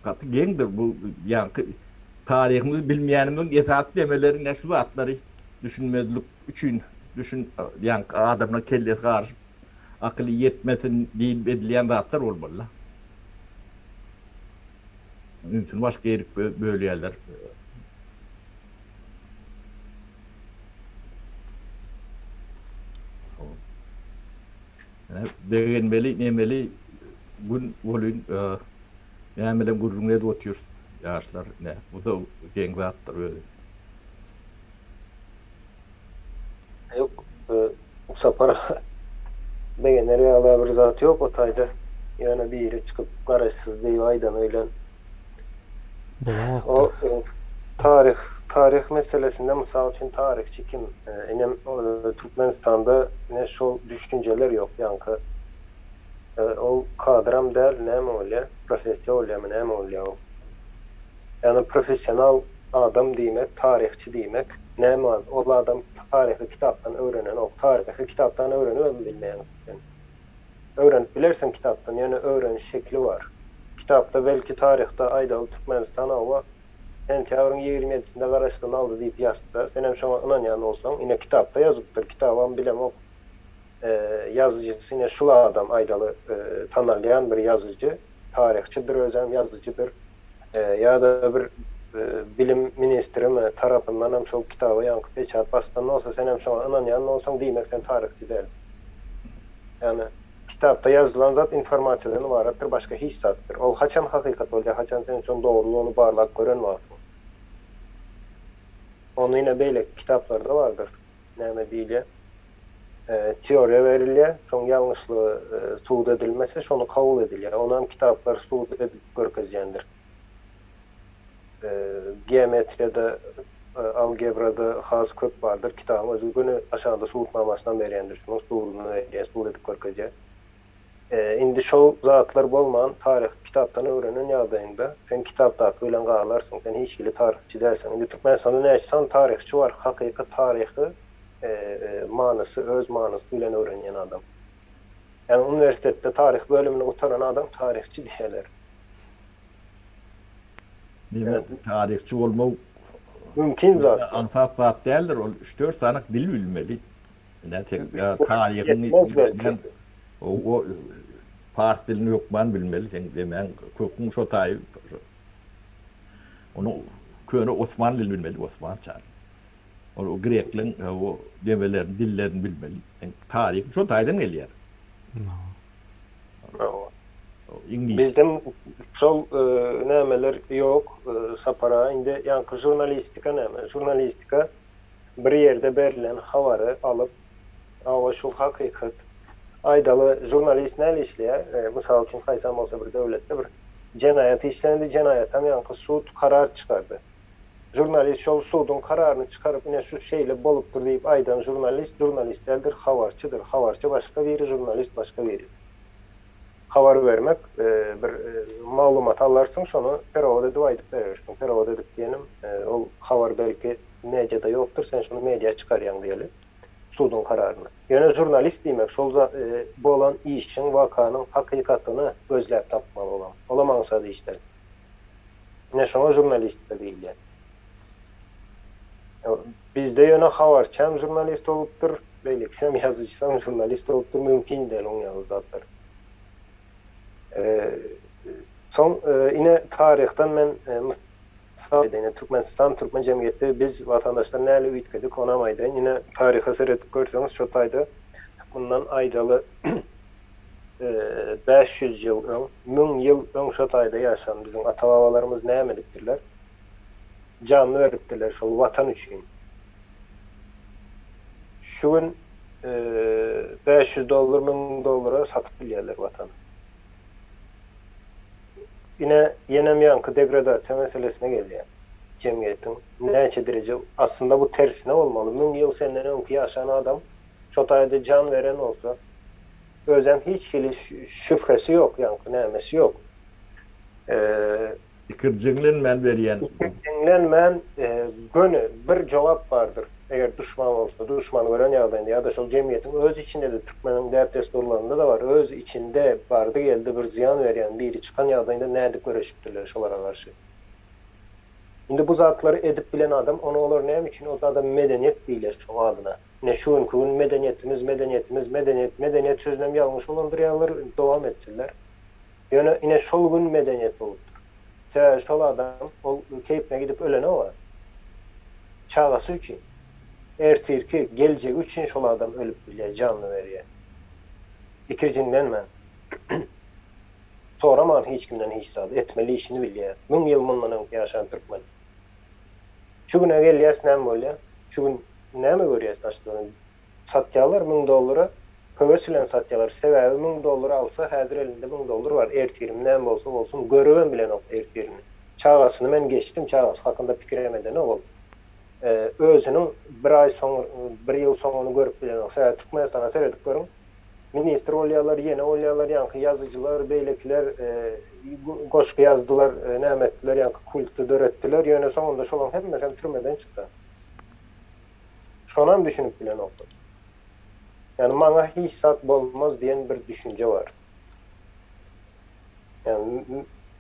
Katı gendir bu yani tarihimizi bilmeyenimizin yetaat demelerine şu atları düşünmedik için yani adamla kelle karşı akıllı yetmesin değil edilen zatlar olmalı. Mümkün başka yerik böyle yerler. Beğenmeli, nemeli gün volün yani gururumla da oturuyoruz yaşlar ne bu da genç attır öyle. Yok sapara beğenir ya bir zat yok o tayda. Yani bir yere çıkıp garajsız değil aydan öyle. O tarih meselesinde misal için tarihçi kim? Inem Türkmenistan'da ne şu düşünceler yok yankı. O kadram değil ne mi öyle? Profesyonel mi ne mi öyle o? Yani profesyonel adam demek, tarihçi demek. Ne mi o adam tarihi kitaptan öğrenen, o tarihi kitaptan öğreniyor bilmeyen. Yani öğrenip bilirsen kitaptan yani öğreniş şekli var. Kitapta belki tarihte Aydalı Türkmenistan ama sentyabrın 27'sinde Karaç'tan aldı deyip yazdı. Sen hem şu an inanyan olsan yine kitapta yazıktır. Kitabın bilem o yazıcısı yine şu adam Aydalı tanırlayan bir yazıcı, tarihçidir, özem yazıcıdır. Ya da bir bilim ministri mi tarafından hem şu kitabı yankı peçat bastan olsa sen hem şu an inanyan olsan demek sen tarihçi değil. Yani kitapta yazılan zat informasiyadan varattır, başka hiç zattır. Ol haçan hakikat ol, haçan senin için doğruluğunu barlak gören var. Onu yine böyle kitaplarda vardır. Neme değil teoriye veriliyor, son yanlışlığı suud edilmesi, şonu kabul ediliyor. Ondan kitaplar suud edip görkezyendir. Geometriyada, algebrada has köp vardır. Kitabın özgünü aşağıda suudmamasından veriyendir. Şunun suudunu veriyor, suud edip görkezyen. Indi şu zatlar bolman tarih kitaptan öğrenen yağdayında sen kitapta öyle qalarsın. Sen hiç ili tarihçi dersen. Indi Türkmenistan'da ne açsan tarihçi var. Hakikat tarihi manası, öz manası ile öğrenen adam. Yani üniversitede tarih bölümünü utaran adam tarihçi diyorlar. Evet. Tarihçi olmak mümkün zaten. Anfak değildir. 3-4 tane dil bilmeli. Ne tek tarihini o Fars dilini yok ben bilmeli. Ben kökün şu tayı onu köyüne Osmanlı dili bilmeli. Osmanlı çağır. O Greklerin o develerin dillerini bilmeli. Yani tarih şu taydan geliyor. İngiliz. Bizde sol nämeler yok, sapara. Indi yankı jurnalistika näme? Jurnalistika bir yerde berilen habary alıp, awa şol hakykat, aydaly jurnalist näle işleýär? Mysal üçin haýsam bolsa bir döwletde bir jenayat işlendi, jenayata yankı sud karar çıkardı. Jurnalist şol sudun kararını çıkarıp ine şu şeýle bolupdyr diýip aýdan jurnalist deldir, habarçydyr. Habarçy başga biri, jurnalist başga biri. Habar vermek bir maglumat alarsın, şonu perewod edip aýdyp berersin. Perewod edip diýenim, ol habar belki mediada ýokdur, sen şonu mediaya çıkarýan diýeli. Sudun kararını. Ýöne jurnalist diýmek şol bolan işin, wakanyň hakykatyny gözläp tapmaly bolan. Ola maňsady işler. Ne şoňa jurnalist diýilýär. Bizde ýöne habarçam jurnalist bolupdyr, beýleksem ýazyjysam jurnalist bolupdyr, mümkin däl oň ýaly zatlar. Son ine tarihten men misal edeyim, Türkmen cemiyeti biz vatandaşlar näle üýtgedik ona maýdan ine tariha seredip görseňiz şo taýda bundan aýdaly 500 ýyl öň, 1000 ýyl öň şo taýda ýaşan bizim ata-babalarymız näme edipdirler? Canlı veripdirler şol vatan üçin. Şu gün $500, $1000 satyp bilýärler vatany. Yine yenem yankı degradasyon meselesine gelýär. Cemiyetin näçe derece aslında bu tersine olmalı. 1000 ýyl senden öňki ýaşan adam şo taýda can veren olsa özem hiç hili şüphesi yok yankı nämesi yok. Fikirjiglenmen berýän. Dinlenmen gönü bir jogap bardyr. Eger düşman bolsa, düşman gören ýagdaýynda ýa-da şol jemiýetiň öz içinde de Türkmeniň däpdesturlarynda da var. Öz içinde bardy geldi bir ziyan berýän biri çykan ýagdaýynda näde göreşipdirler şolara karşı. Indi bu zatları edip bilen adam, onu olar näme üçin o adam medeniýet diýler şo adyna. Ne şu gün medeniyet sözünem ýalňyş olandyrýarlar, dowam etdiler. Ýöne ine şol gün medeniýet bolupdyr. Şol adam ol keypine gidip ölene o. Çağası üçin. Ertirki geljek üçin şol adam ölüp bilýär, canly berýär. Pikirjinlenmen. Soraman hiç kimden hiç zat etmeli işini bilýär. 1000 ýyl mundan ýaşan türkmen. Şu güne gelýäs näme bolýar? Şu gün näme görýäs daşlaryň? Satýarlar $1000, köwesilen satýarlar. Sebäbi $1000 alsa häzir elinde $1000 var. Ertirim näme bolsa bolsun göreben bilen ok ertirini. Çağasyny men geçtim, çağasy hakynda pikirlemeden ol. Özünün bir ay soň, bir ýyl soňuny görüp bilen ok. Türkmenistana seredip görüň. Ministr bolýarlar, ýene bolýarlar, ýanky ýazyjylar, beýlekler, goşky ýazdylar, näme etdiler, ýanky kulty döretdiler, ýöne soňunda şolan hemmesem türmeden çykdy. Şonam düşünüp bilen ok. Yani maňa hiç zat bolmaz diýen bir düşünje var. Yani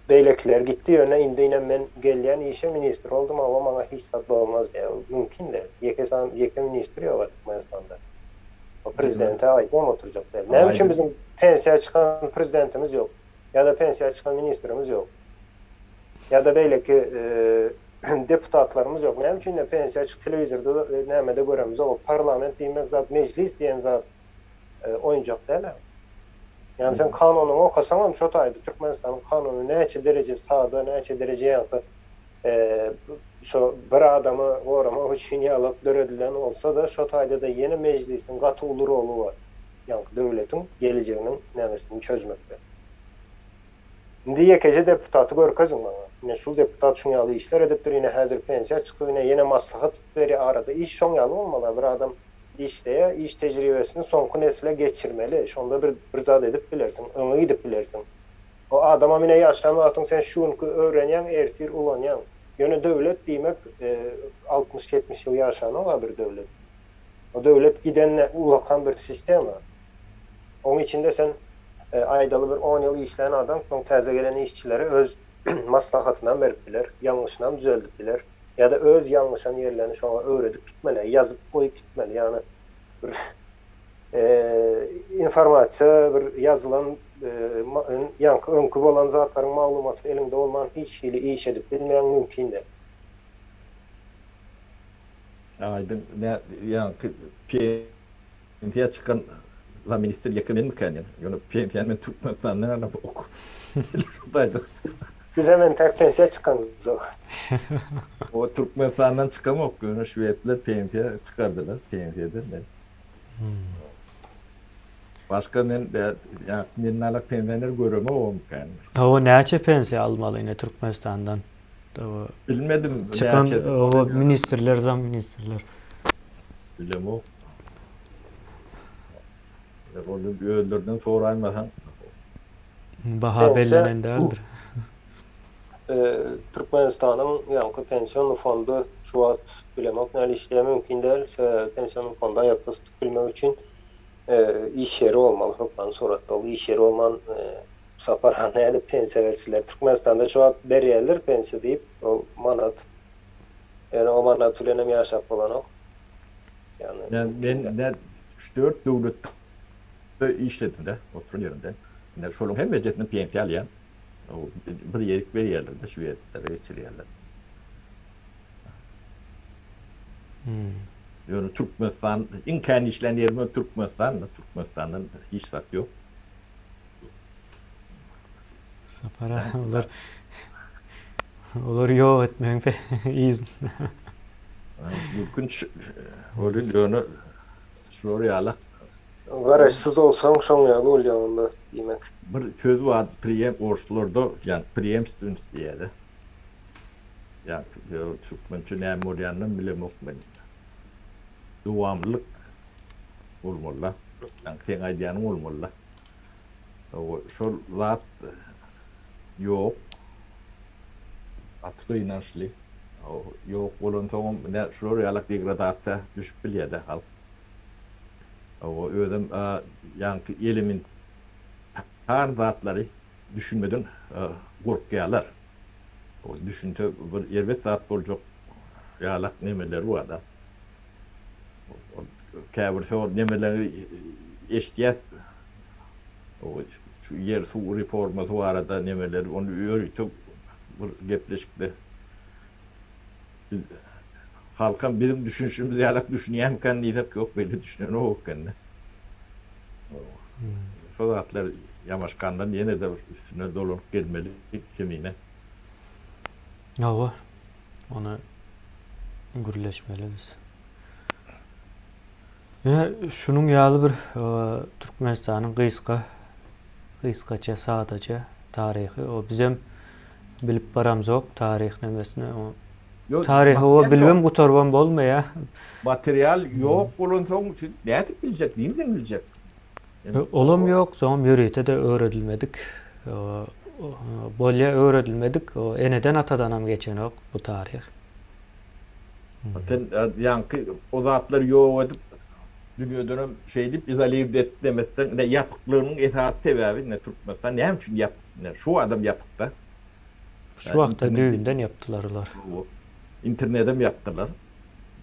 beýlekler gitdi ýöne indi ine men gelýän işe ministr oldum, ama maňa hiç zat bolmaz diýär. Mümkin de. Ýeke ministr ýok Türkmenistanda. O prezidente aýdam oturjak. Näme üçin bizim pensiýa çykan prezidentimiz ýok? Ya da pensiýa çykan ministrimiz ýok? Ya da beýleki deputatlarımız ýok? Näme üçin de pensiýa çyk telewizorda nämede göremiz? O parlament diýmek zat, meclis diýen zat oýunjak däl. Yani sen kanuny okasaň şo taýda Türkmenistanyň kanuny näçe derece sağda, näçe derece ýanky şo bir adamı gorama üçin ýalyp döredilen olsa da şo taýda da ýene meclisin gaty uly rolu var. Ýanky döwletiň geljeginiň nämesini çözmekde. Indi ýekeje deputaty görkezin maňa. Ine şol deputat şoň ýaly işler edipdir, ine häzir pensiýa çykyp ýene maslahat beri arada iş şoň ýaly bolmaly. Bir adam işleýär, iş tejribesini soňky nesile geçirmeli. Şonda bir zat edip bilersin, öňe gidip bilersin. O adama mine ýaşan wagtyň sen şuňky öwrenýän, ertir ulanýan. Ýöne döwlet diýmek 60-70 ýyl ýaşan ola bir döwlet. O döwlet gidenle ulakan bir sistem var. Onun içinde sen aydaly bir 10 ýyl işleyen adam soň täze gelen işçilere öz maslahatyny berip biler, ýalňyşyny düzeltip biler. Ya da öz ýalňyşan ýerlerini şoňa öwredip gitmeli, ýazyp goýup gitmeli. Ýani bir informasiýa, bir ýazylan ýanky öňkü bolan zatlaryň maglumaty elinde bolman hiç hili iş edip bilmeýän mümkin de. Aydın ýanky pensiýa çykan minister ýekinen mikän ýöne pensiýa men Türkmenistandan ok. Şuradaydı. Siz hemen tek pensiye çıkandınız o. O Türkmenistan'dan çıkamak günü Şvedler pensiye çıkardılar. Pensiyeden de. Başka ne de yani dinlerlik pensiyeler göreme olmuş yani. O näçe pensiya almaly ine Türkmenistan'dan? O Bilmedim. çıkan Gerçekten o onu ministrler, zam ministrler. bilem o. Onu öldürdün sonra almasan. Baha bellenen däldir. Türkmenistan'ın yankı pensiyon fondu şu an bilemek näle işleýär mümkin değil. Pensiyon fondu ayakta tutabilmek için iş yeri olmalı. Hukman soratdalı iş yeri olman saparhaneye de pensiya versiler. Türkmenistan'da şu an berýärler pensiya deyip ol manat. Yani o manat ülenem ýaşap bolan ok. Yani Ben ne 3-4 devlette işledim de oturun yerinden. Ne şolun hem mecetinin pensiye alyan. O bir yerik bir yerlerde Şvedlere geçirýärler. Yani Türkmenistan, imkan işleyen yerime Türkmenistan'dan hiç sat yok. Sapara olar. Olar ýok etmeň izin. Mümkün olun yönü soruyalar. garaşsız olsaň şoň ýaly bolýar onda diýmek. Bir söz var oruslarda yani preemstiniz diýeri. Yani Türkmençe näme bolýanyny bilemok men. Dowamlyk bolmaly. Yani sen aýdýanyň bolmaly. O şol zat yok. Atly inançly. O yok bolan soň ne şoýalyk degradasiýa düşüp bilýär halk. O ödüm yani elimin her zatları düşünmeden korkuyorlar. O düşünte bir elbet zat bolacak yalak nemeleri var da. Käbir şo nemeleri eşdiýär. O şu yer su reforması var da nemeleri onu öýrütip bir gepleşikde. Halkın bizim düşünüşümüz yalak düşünýän kan niýet yok belli düşünen o kan. Şol zatlar Yamaşkandan yine de üstüne dolunup gelmeli kemine. Ýa, ona gürleşmeli biz. Şunun ýaly bir Türkmenistanyň gysgaça sadaca tarihi. O bizem bilip baramzok tarih nemesine. O tarihi o bilmem gutarban bolmaýa. Materyal yok bolan soň nädip biljek, ninden biljek? Olam yok, soňam ýöreýte de öwredilmedik. Bolýa öwredilmedik. O eneden atadanam geçen ok bu tarih. Zaten yankı o zatlar yok edip dünýäden şey dip izolýe et demezsen ne yapıklığının esas sebebi ne Türkmenistan näme üçin yap? Ne şu adam yapıp da Şu wagtda düýünden yapdylar olar. o internete mi yaptılar?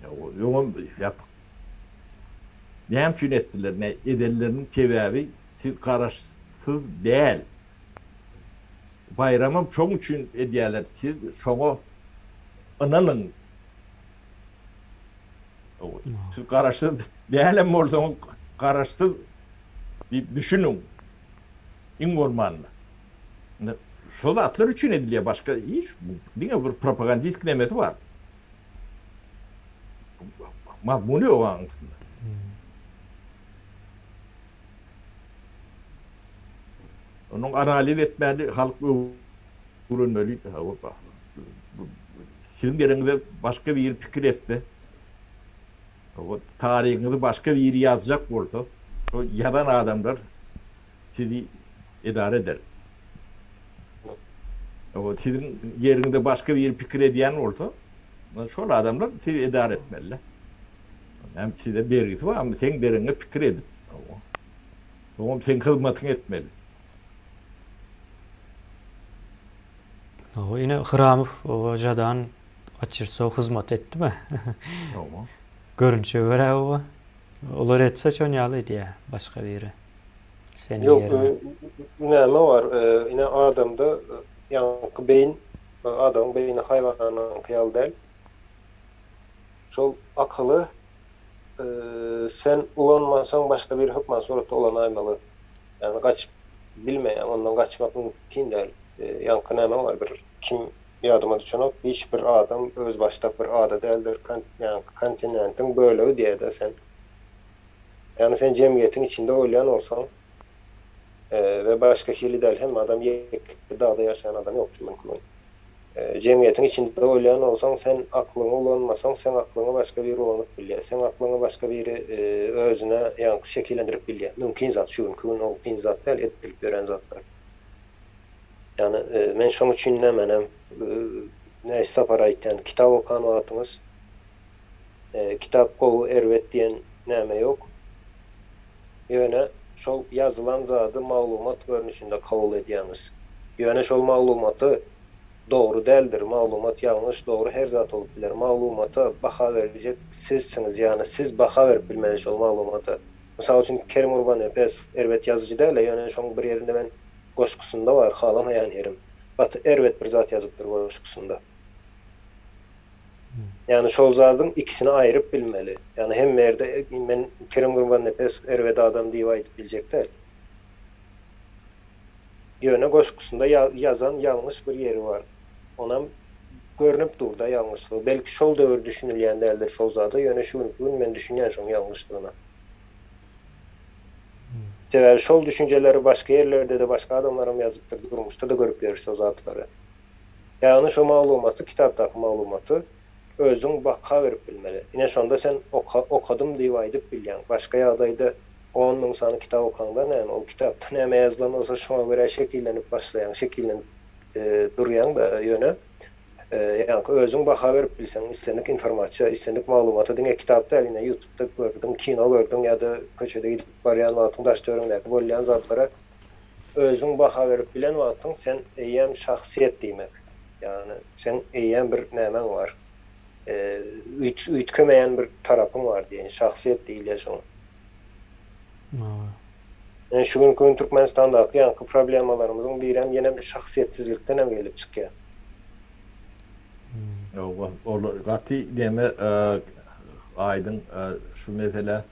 Ya o yoğun yap. Näme üçin etdiler? Ne edellerinin sebebi siz karaşsız değil. Bayramım çoň üçin edýärler. Siz şoňa inanın. O siz karaşsız değilim bolsaň karaşsız diýip düşünün. İň bolmanly. Şol atlar üçin edilýär, başka hiç diňe bir propagandistik nemeti var. Mazmuny ýok. Onun analiz etmeli, halk öğrenmeli. Sizin yerinize başka bir fikir etse, o tarihinizi başka bir yazacak olsa, o yadan adamlar sizi idare eder. O sizin yerinde başka bir fikir ediyen olsa, şöyle adamlar sizi idare etmeliler. Hem size bergisi var ama sen derine fikir edip, sonra sen hizmetini etmeli. O ine Hıramov o jadan açırsa hizmet etti mi? Tamam. Görünüşe göre o. Olar etse çön ýaly diýär başga biri. Senin Yok, yerine. näme var? Ine adamda yankı beyin, adam beyni hayvandan kıyal değil. Şol akıllı sen ulanmasan başka bir hükman suratda olan aymalı. Yani kaçıp bilmeyen, ondan kaçmak mümkün değil. Yankı näme var bir kim yadıma düşenok hiç bir adam öz başta bir ada değildir. Yani kontinentin bölüğü diye de sen. Yani sen cemiyetin içinde oylayan olsan ve başka hili değil hem adam yekli dağda yaşayan adam yok çünkü. Cemiyetin içinde oylayan olsan sen aklını ulanmasan sen aklını başka biri ulanıp bilýär. Sen aklını başka biri özüne yankı şekillendirip bilýär. Mümkin zat çünkü o zat değil ettirip gören zatlar. Yani men şoň üçin nämenem näçe sapar aýtdan kitap okan wagtyňyz kitap gowy erwet diýen näme ýok. Ýöne şol yazılan zady maglumat görnüşinde kabul edýäňiz. Ýöne şol maglumaty doğru değildir. Maglumat yanlış, doğru her zat olup biler. Maglumata baha verecek sizsiniz. Yani siz baha verip bilmeliyiz o maglumata. Mesela için Kerim Urban Epes, Ervet yazıcı değil. Yani şu bir yerinde ben koşkusunda var. Halamayan yerim. Batı Ervet bir zat yazıptır koşkusunda. Yani şol zatın ikisini ayırıp bilmeli. Yani hem yerde ben Kerim Urban Epes, Ervet adam diye ayıp bilecek değil. Yöne koşkusunda yazan yanlış bir yeri var. Ona görünüp durda yanlışlığı. Belki şol döwür düşünülýän däldir şol zady. Ýöne şu gün men düşünýän şoň yanlışlygyna. Sebäbi şol düşünceleri başka yerlerde de başka adamlarım yazıpdyr, durmuşda da görüp görürüz o zatlary. Yani şu maglumaty, kitapdaky maglumaty özüň baha berip bilmeli. Ine şonda sen okadym diýip aýdyp bilýän. Başka ýagdaýda 10 000 sany kitap okanda näme o kitapda näme ýazylan bolsa şoňa görä şekillenip başlaýan, şekillenip durýan da ýöne yani özüň baha berip bilsen, islendik informasiýa, islendik maglumaty diňe kitapda eline YouTube'da gördüm, kino gördüm ýa-da köçede gidip barýan wagtyň daş döwründäki bolýan zatlara özüň baha berip bilen wagtyň sen eýem şahsiýet diýmek. Yani sen eýem bir nämen var. Ütkemeyen bir tarapın var diýen şahsiýet diýilýär şoňa. Yani şu günkü Türkmenistan'daki yankı problemalarımızın birem yine bir şahsiyetsizlikten hem gelip çıkıyor. O gati deme aydın şu mesela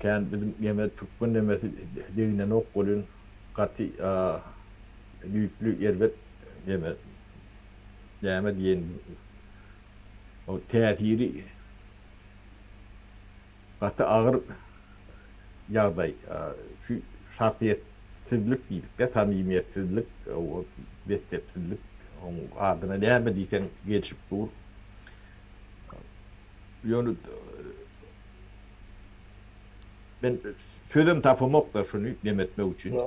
kendim yeme Türkmen demesi deyinen okulun gati büyüklü yervet yeme diyen o tehiri gati ağır yağday şu şahsiyetsizlik dedik de samimiyetsizlik o bestepsizlik o adına ne diysen geçip dur. Yani ben sözüm tapımak da şunu demetmek için.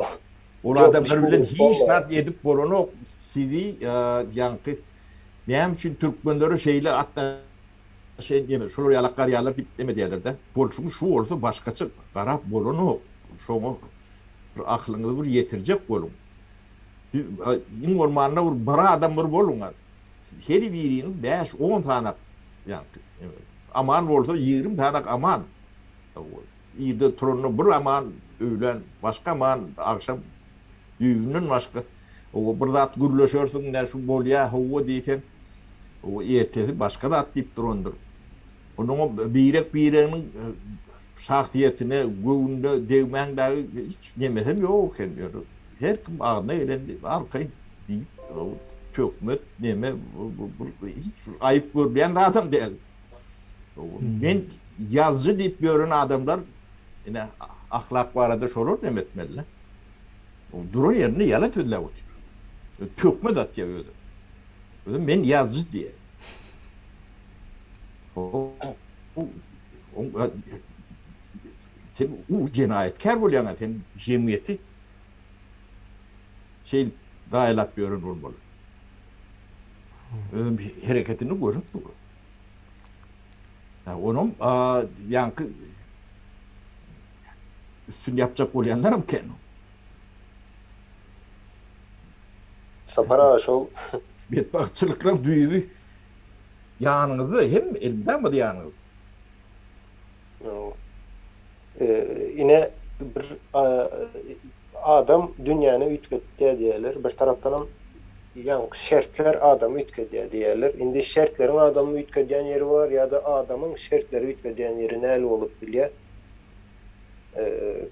O adamlar bilen hiç rahat edip bolunu sizi yankı benim için Türkmenleri şeyle hatta şey diyemez. Şuraya yalakar yalar bitmedi yerlerde. Bolşun şu olsa başkaçı qarap bolunu şoňa aklınızı bir yetirecek bolun. Siz in ormanda bir bara adam bir bolun. Her birinin 5-10 tane yani aman bolsa 20 tane aman. İyide turunu bir aman öğlen başka aman akşam düğünün başka. O bir zat gürleşörsün ne şu bolya hova diýsen o ertesi başka da atlayıp durundur. Onun birenin şahsiyetine göğünde devmen daha hiç demesem yok kendiyor. Her kim ağına eğlendi arkayı deyip çökmet deme hiç ayıp görmeyen adam değil. Ben yazıcı deyip gören adamlar yine ahlak var arada şorur demetmeliler. Durun yerine yalan tüdüle oturuyor. Çökmet at ya öyle. Ben yazıcı diye. Sen o cinayetkar bolýan sen jemiyeti şey daýlap görün bolmaly. Özüm hereketini görüp dur. Ya onun yankı üstün yapacak bolýanlarym ken. Sapara şol Betbakçılıkla düýübi yanınızda hem elden mi yanınız? Yine bir adam dünyanı ütkötdiýär diýerler. Bir tarapdan yani şertler adamı ütkötdiýär diýerler. Indi şertlerin adamı ütkötdiýän yeri var ya da adamın şertleri ütkötdiýän yeri näle bolup bilýär.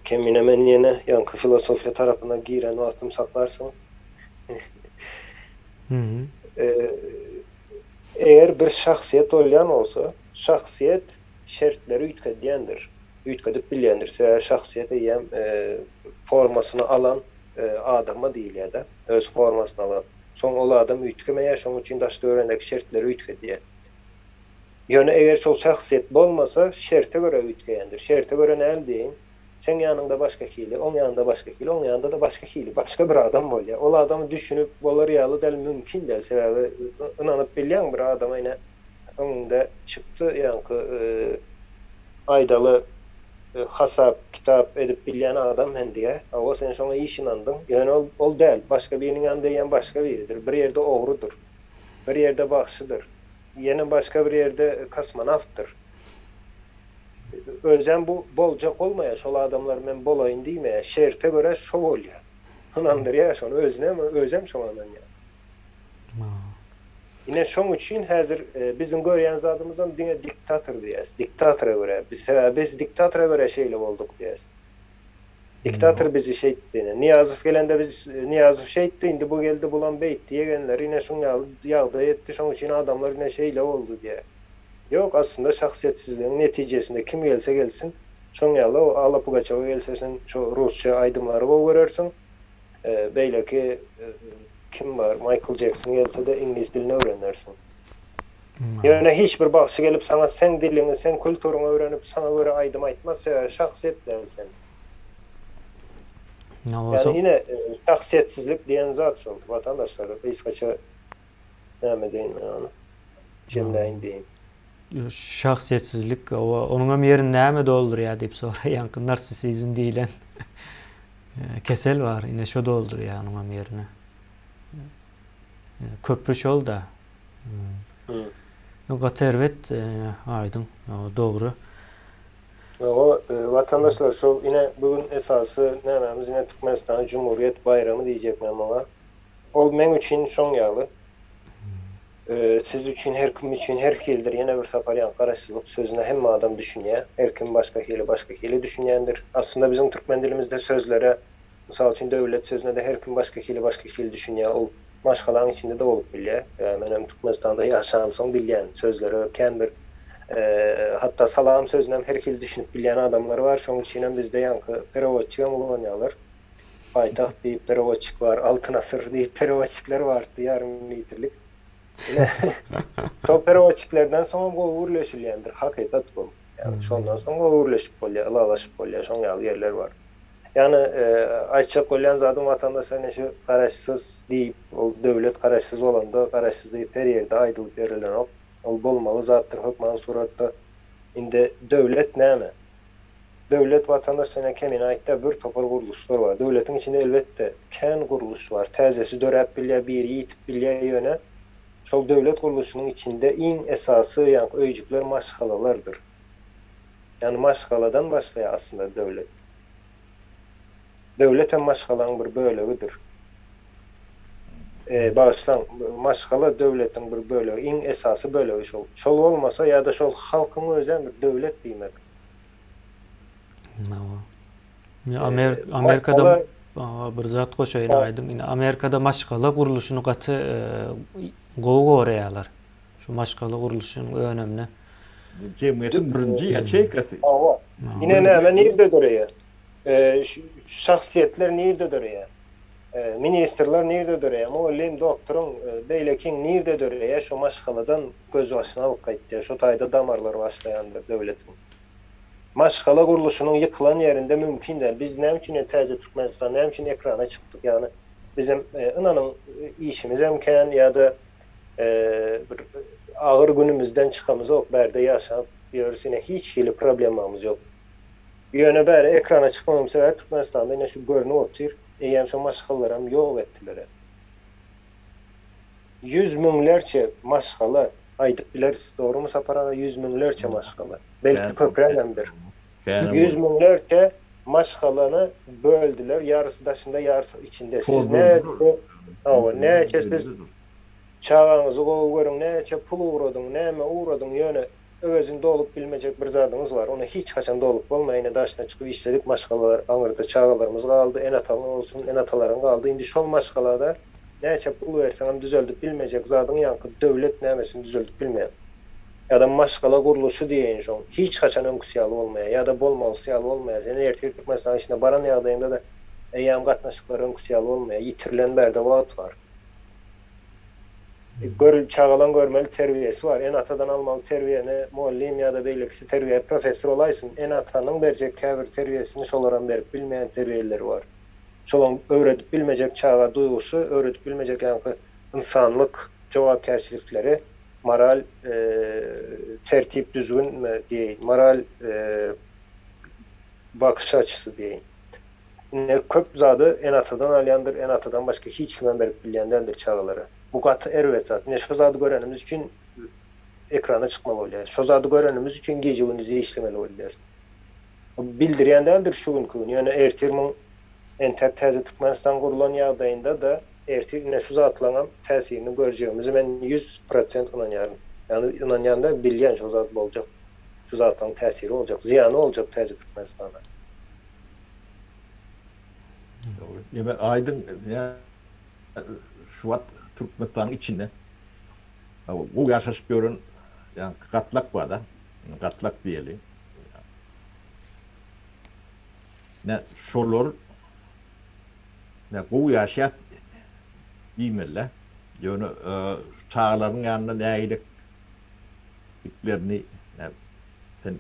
Kemine men yine yankı filosofya tarafına giren vaktım saklarsın. Hı hı. Eğer bir şahsiyet olyan olsa, şahsiyet şertleri ütkediyendir. Ütkedip bilyendir. Eğer şahsiyet eyyem formasını alan adama değil ya da öz formasını alan. Son ol adam ütkemeye, şoň üçin daşda öğrenek şertleri ütkediye. Ýöne eger şol şahsiyet bolmasa şerte göre ütkeýändir. Şerte göre näl deýin? Sen ýanynda başga kili, oň ýanynda başga kili, oň ýanynda da başga kili, başga bir adam bolýar. Ol adamy düşünüp bolar ýaly del mümkin del. Sebäbi inanyp bilýän bir adam ine öňünde çykdy ýanky aýdaly hasap, kitap edip bilýän adam men diýe. Awa sen şoňa iş inandın. Ýöne ol del. Başga biriniň ýanynda ýan başga biridir. Bir ýerde ogrudur. Bir ýerde bagşydyr. Yine başka bir yerde kosmonavttır. Özem bu bolcak olmaya, şol adamlar men bolayın diýmeye, şerte göre şov bolýar. Hınandır ya şonu özüne mi özem şoňadan ya. Yine şoň üçin häzir bizim görýän zadymyzdan diňe diktator diýäs. Diktatora göre biz diktatora göre şeýle bolduk diýäs. Diktator bizi şeýtdi. Niýazow gelende biz Niýazow şeýtdi, indi bu geldi bulan beýt diýenler ine şoň ýagda etdi, şoň üçin adamlar ine şeýle boldy diýe. Yok aslında şahsiyetsizliğin netijesinde kim gelse gelsin şoň ýaly o ala Pugaçowa gelse sen şu Rusça aýdymlary gowy görersiň. Beýleki kim var? Michael Jackson gelse de İngiliz dilini öğrenirsin. Ýöne hiç bir bagşy gelip sana sen dilini, sen kulturuny öğrenip sana göre aýdym aýtmaz, şahsiyet dersen. Yani yine şahsiyetsizlik diyen zat şol. Vatandaşlar hiçkaça näme deýin onu. Jemläýin deýin. Şahsiyetsizlik onuňam ýerini näme doldurýar diýip soraýan narsisizm diýilen kesel var. Ine şo doldurýar onuňam ýerini. Köprü şol da. Gaterwet aýdym. Dogry. O vatandaşlar şol yine bugün esası nämemiz yine Türkmenistan Cumhuriyet Bayramı diýjekmen maňa. Ol men üçin şoň ýaly. Siz üçin her kim üçin her kildir yine bir saparyan garaşsyzlyk sözüne hemme adam düşünýär. Her kim başka kili düşünýändir. Aslında bizim Türkmen dilimizde sözlere mysal üçin döwlet sözüne de her kim başka kili düşünýär. Ol maşgalaň içinde de bolup bilýär. Menem Türkmenistanda ýaşaýansoň bilýän sözleri kän bir hatta salam sözünem her kili düşünüp bilýän adamlar var. Şoň üçin bizde ýanky perevodçyga bolanýarlar. Paýtaxt diýip perevodçyk var, Altyn asyr diýip perevodçyklar var, ýarym litrlik. Şol perevodçyklardan soň gowy urleşilýändir, hakykat bol. Yani şondan soň gowy urleşip bolýar, alalaşyp bolýar, şoň ýaly ýerler var. Yani aýtjak bolýan zadym vatandaşlar neşe garaşsyz diýip, ol döwlet garaşsyz bolanda, garaşsyz diýip her ýerde aýdylyp berilen ol bolmaly zatdyr hökman suratda. Indi döwlet näme? Döwlet vatandaşlaryna kemine aýtda bir topar guruluşlar var. Döwletiň içinde elbetde kän guruluş var. Täzesi dörep bilýär, biri ýitip bilýär ýöne. Şol döwlet guruluşynyň içinde iň esasy ýa-ni öýjükler maşgalalardyr. Yani maşgaladan başlaýar aslında döwlet. Döwlet hem maşgalaň bir bölegidir. Başlan maşgala döwletiň bir bölegi, iň esasy bölegi şol. Şol bolmasa ýa-da şol halkyň özü bir döwlet diýmek. Amerikada bir zat goşaýyn aýdym. Ine Amerikada maşgala guruluşyny gaty gowy görýärler. Şu maşgala guruluşynyň önemli. Cemiyetiň birinji ýaçeýkasy. Ine näme nirde döreýär? Şahsiyetler nirde döreýär? Ministrler nirde döreýär? Muallim, doktoruň, beýlekiň nirde döreýär? Şu maşgaladan göz başyna alyp gaýtdy. Şu taýda damarlar başlaýandyr döwletiň. Maşgala guruluşynyň ýykylan ýerinde mümkin däl. Biz näme üçin täze Türkmenistan, näme üçin ekrana çykdyk? Yani bizim inanyň işimiz hem kän ýa-da bir agyr günümizden çykamyz ok, berde ýaşap ýörsine hiç kili problemimiz ýok. Ýöne bäri ekrana çykmam sebäp Türkmenistanda ine şu görünüp otyr. Eýem şu maşgalalar hem ýok etdiler. 100 miňlerçe maşgala aýdyp bilersiz, dogrymy saparana 100 miňlerçe maşgala. Belki köprülendir. 100 miňlerçe maşgalany böldüler, ýarysy daşynda, ýarysy içinde. Siz näçe siz çağaňyzy gowy görüň, näçe pul uradyň, näme uradyň ýöne özünde olup bilmeyecek bir zadımız var. Onu hiç kaçan da olup olmayına daşına çıkıp işledik maşgalalar, aňyrda çağalarımız kaldı, en atalı olsun, en ataların kaldı. Indi şol maşgalada näçe pul berseň düzeldip bilmeyecek zadın yankı döwlet nämesini düzeldip bilmeýär. Ya da maşgala guruluşy diýen şoň hiç kaçan öňküsýaly bolmaýar ya da bolmaýar bolmaýar. Seni ertir Türkmenistan içinde baran ýagdaýynda da eýam gatnaşyklar öňküsýaly bolmaýar. Ýitirilen berde wagt var. Çağalan görmeli terbiyesi var. En atadan almalı terbiyeni muallim ya da beylekisi terbiye profesör olaysın. En atanın verecek käbir terbiyesini şolaran berip bilmeyen terbiyeleri var. Şolan öğretip bilmeyecek çağa duygusu, öğretip bilmeyecek yankı insanlık jogapkärçilikleri, moral tertip düzgün mü diyeyin, moral bakış açısı diyeyin. Ne köp zadı en atadan alyandır, en atadan başka hiç kimden berip bilýän däldir çağaları. Bu katı erwet zat. Ne şu zady görenimiz üçün ekrana çıkmalı bolýar. Şu zady görenimiz üçün gece gündüz işlemeli bolýar. Bildirýän däldir şu günkü. Ýöne ertirmiň enter täze Türkmenistan gurulan ýagdaýynda da ertir ne şu zatlaňam täsirini görjegimizi men 100% ynanýarym. Yani ynanýanda bilýän şu zat boljak. Şu zatlaň täsiri boljak, ziyany boljak täze Türkmenistana. Ya aydın ya şu an Türkmenistan'ın içinde bu yaşaş görün yani katlak var da katlak diyelim. Ne şolor ne bu yaşa bilmelle yani çağların yanında neylik iklerini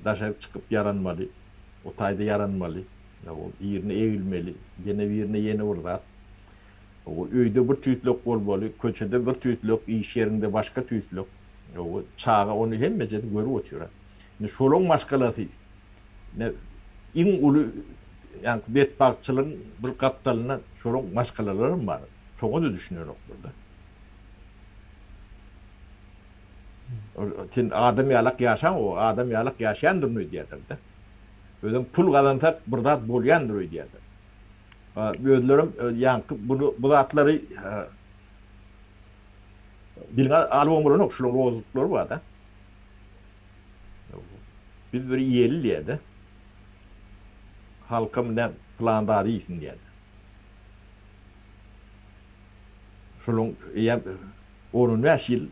dışarı çıkıp yaranmalı, o tayda yaranmalı, ya o yerine eğilmeli, gene yerine yeni vurlar. O öýde bir tüýtlük bolmaly, köçede bir tüýtlük, iş yerinde başka tüýtlük. O çağa onu hemmejede görüp oturar. Ne şolong maşgalasy. Ne iň uly ýani betbagçylygyň bir kaptalyna şolong maşgalalary bar. Çoňa da düşünýärok burada. Tin adam ýalak ýaşan o adam ýalak ýaşaýandyr diýerler de. Özüm pul gazansak bir zat bolýandyr diýerler. Gözlerim yankı bu zatları bilin alwamurun şolong rozluklar var da. Biz bir ýeli diýdi. Halkym ne plandary isin diýdi. Şolong ýa 10 ýyl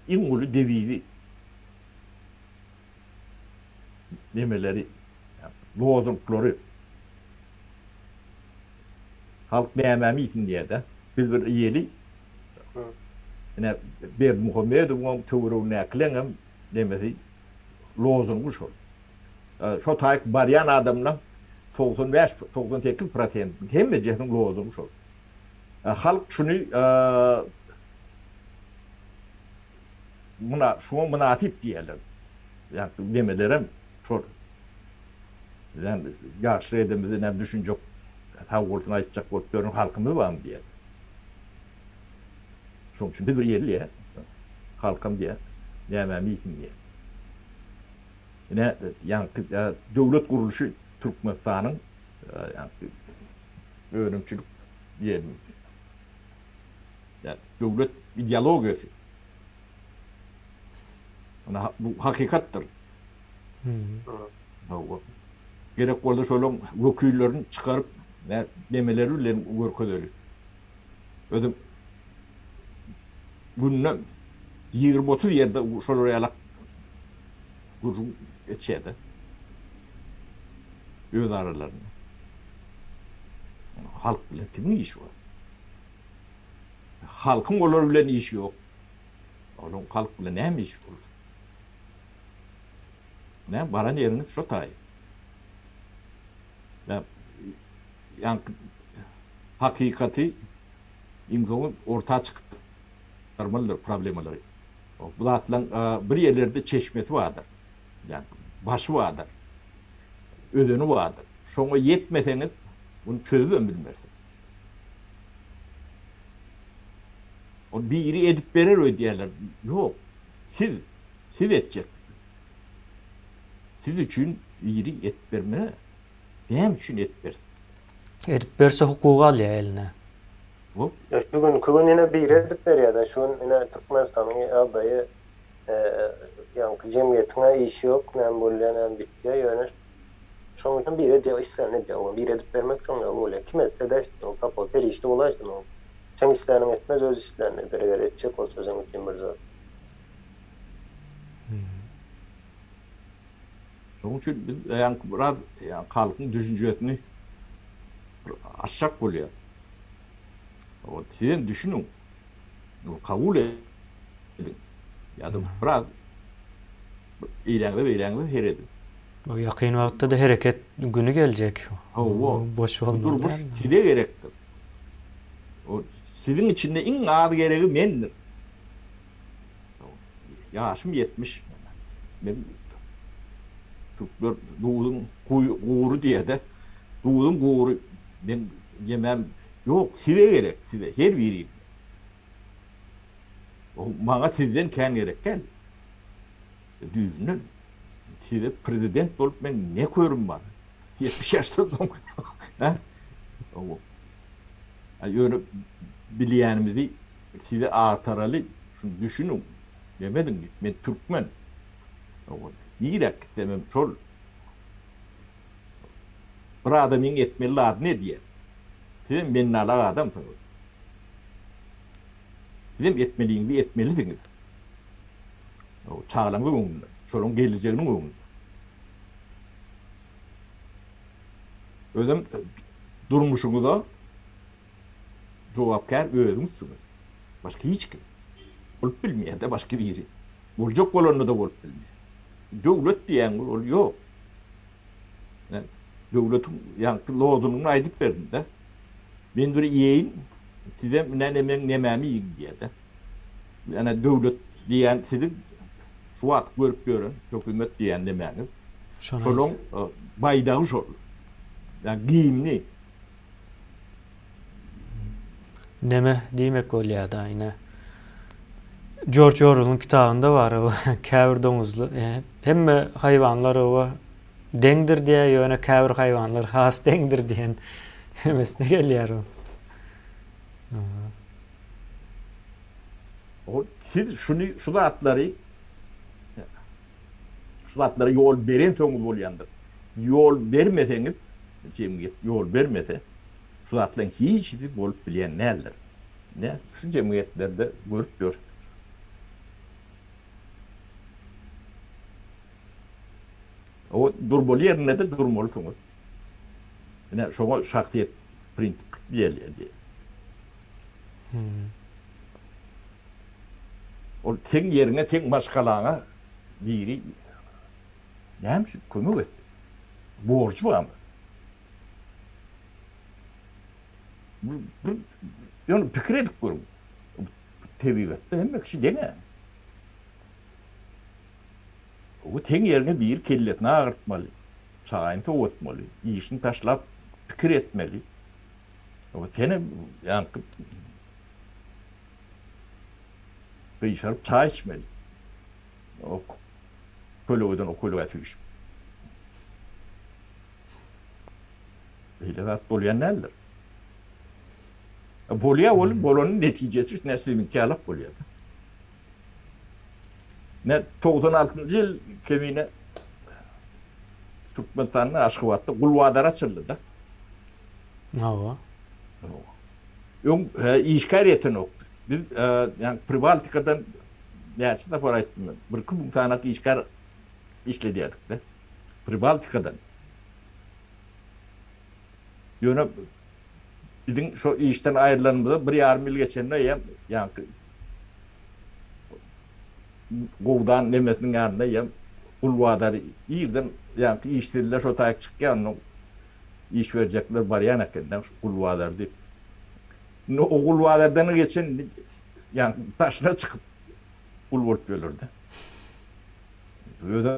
iňuli devidi nemeleri lozunklary halk beğenmemi için diye de biz bir iyeli yine bir Muhammed'in tövürü neklenem demesi lozungu şol. Şu tayk baryan adamla 95-98% hem de cehdin lozungu şol. Halk şunu buna şu münatip diyeler. Yani demelerim şol. Yani yaşlı edemizde ne düşünecek tavgurtuna aitçak korktuğun halkımız var mı diye. Şunun için bir yerli ya. Halkım diye. Yemem iyisin diye. Yine yani devlet kuruluşu Türkmenistan'ın yani öğrenimçilik diyelim. Yani devlet ideolojisi. Bu hakikattir. Gerek oldu şöyle vekillerini çıkarıp ne demeleri bilen görkeleri. Ödüm bununla 20-30 yerde şöyle yalak kurum etçeydi. Öz aralarında. Yani halk bile kimin işi var? Halkın onlar bilen işi yok. Onun halk bile ne mi iş olur? Ne? Baran yeriniz şu tay. Yani hakikati imkanı ortaya çıkarmalıdır problemleri. Bu da atılan bir yerlerde çeşmeti vardır. Yani başı vardır. Ödünü vardır. Şuna yetmeseniz bunu çözüm bilmezsiniz. O biri edip verir ödeyeler. Yok. Siz edeceksiniz. Siz için biri et vermeye neyem için et versin? Edip berse hukuky alýar eline. Bu Şu gün yine bir edip berýär da şu yine Türkmenistanyň ýagdaýy Yani cemiyetine işi yok, nem bolýan hem bitýär ýöne şoňdan biri diýip isläne diýip, bir edip bermek şoň ýoly bolýar. Kim etse de o kapo perişte bolaýdy o. Sen isläniň etmez öz isläni eger etjek bolsa sen için bir zat. Onun için biz yani biraz yani halkın düşüncesini aşak bolýar. O sen düşünün. O kabul edin. Ya da biraz eýleňli her edin. O yakın wagtda da hereket günü gelecek. O Boş durmuş bolmaly. size gerektir. O sizin içinde en ağır gereği mendir. Yaşım 70. Ben Türkler doğudun kuğuru diye de doğudun kuğuru ben yemem yok size gerek size her biri. O bana sizden kendi gerek gel. Düğünün size prezident olup ben ne koyurum bana? 70 yaşındayım. Ha? O. Öyle bilýänimizi size ataralı şunu düşünün. Demedim ben Türkmen. O. Yirek demem çol. Bir adamın etmeliler ne diye. Sizin mennala adamsınız. Sizin etmeliğini etmelisiniz. O çağlanın önünde. Çolun geleceğinin önünde. Özüm durmuşunu da cevapkar özümsünüz. Başka hiç kim. Olup bilmeyen de başka biri. Olacak olanı da olup bilmeyen. Devlet diyen ol yok. Yani devletin yani lodunun aydıp verdim de. Ben bir yiyin size nememi yiyin diye de. Yani devlet diyen sizi şu at görüp görün. Hükümet diyen nemeni. Şolun baydağı şol. Yani giyimli. Neme diýmek bolýar da ýine. George Orwell'ın kitabında var o käbir domuzlu. Hemme hayvanlar o deňdir diýe ýöne käbir hayvanlar has deňdir diýen hemesine gelýär o. O siz şu atları yol beren soňuz bolýandyr. Yol bermeseňiz, cemiyet yol bermese, şu atlaryň hiçbiri bolup bilýän näler. Ne? Şu cemiyetlerde görüp görsün. O durmalı yerine de durmalısınız. Yani şoňa şahsiyet print diýilýär. O sen yerine sen başkalaňa biri näme kömek etsin. Borç barmy? Yani pikir edip görün. Tebigatta hemme kişi dene. O teň yerine bir kelletini ağırtmaly. Çaýyny towatmaly. İşini taşlap pikir etmeli. O seni yani kıyışarıp çay içmeli. O kölöwden o kölöwe tüýüş. Öyle zat bolýan näler? Bolanyň netijesi şu näsibin kälap bolýar. Ne 96-njy ýyl kemine Türkmenistanyň Aşgabatda Gulbadar açyldy da. Hawa. İşkar eten okdy. Biz yani Pribaltikadan näçe para etdim. Bir kübün tanak işkar işlediydik de. Pribaltikadan. Ýöne bizim şu işten ayrılanımızda 1,5 mil geçende yani Gowdan nemesiniň ýanynda ýa Gulbadar ýerden yani işlediler şu taýyk çykýan iş verecekler barýan ekenden Gulbadar diýip. O Gulbadardan geçen yani taşına çıkıp Gulburt bölürdi. Böyle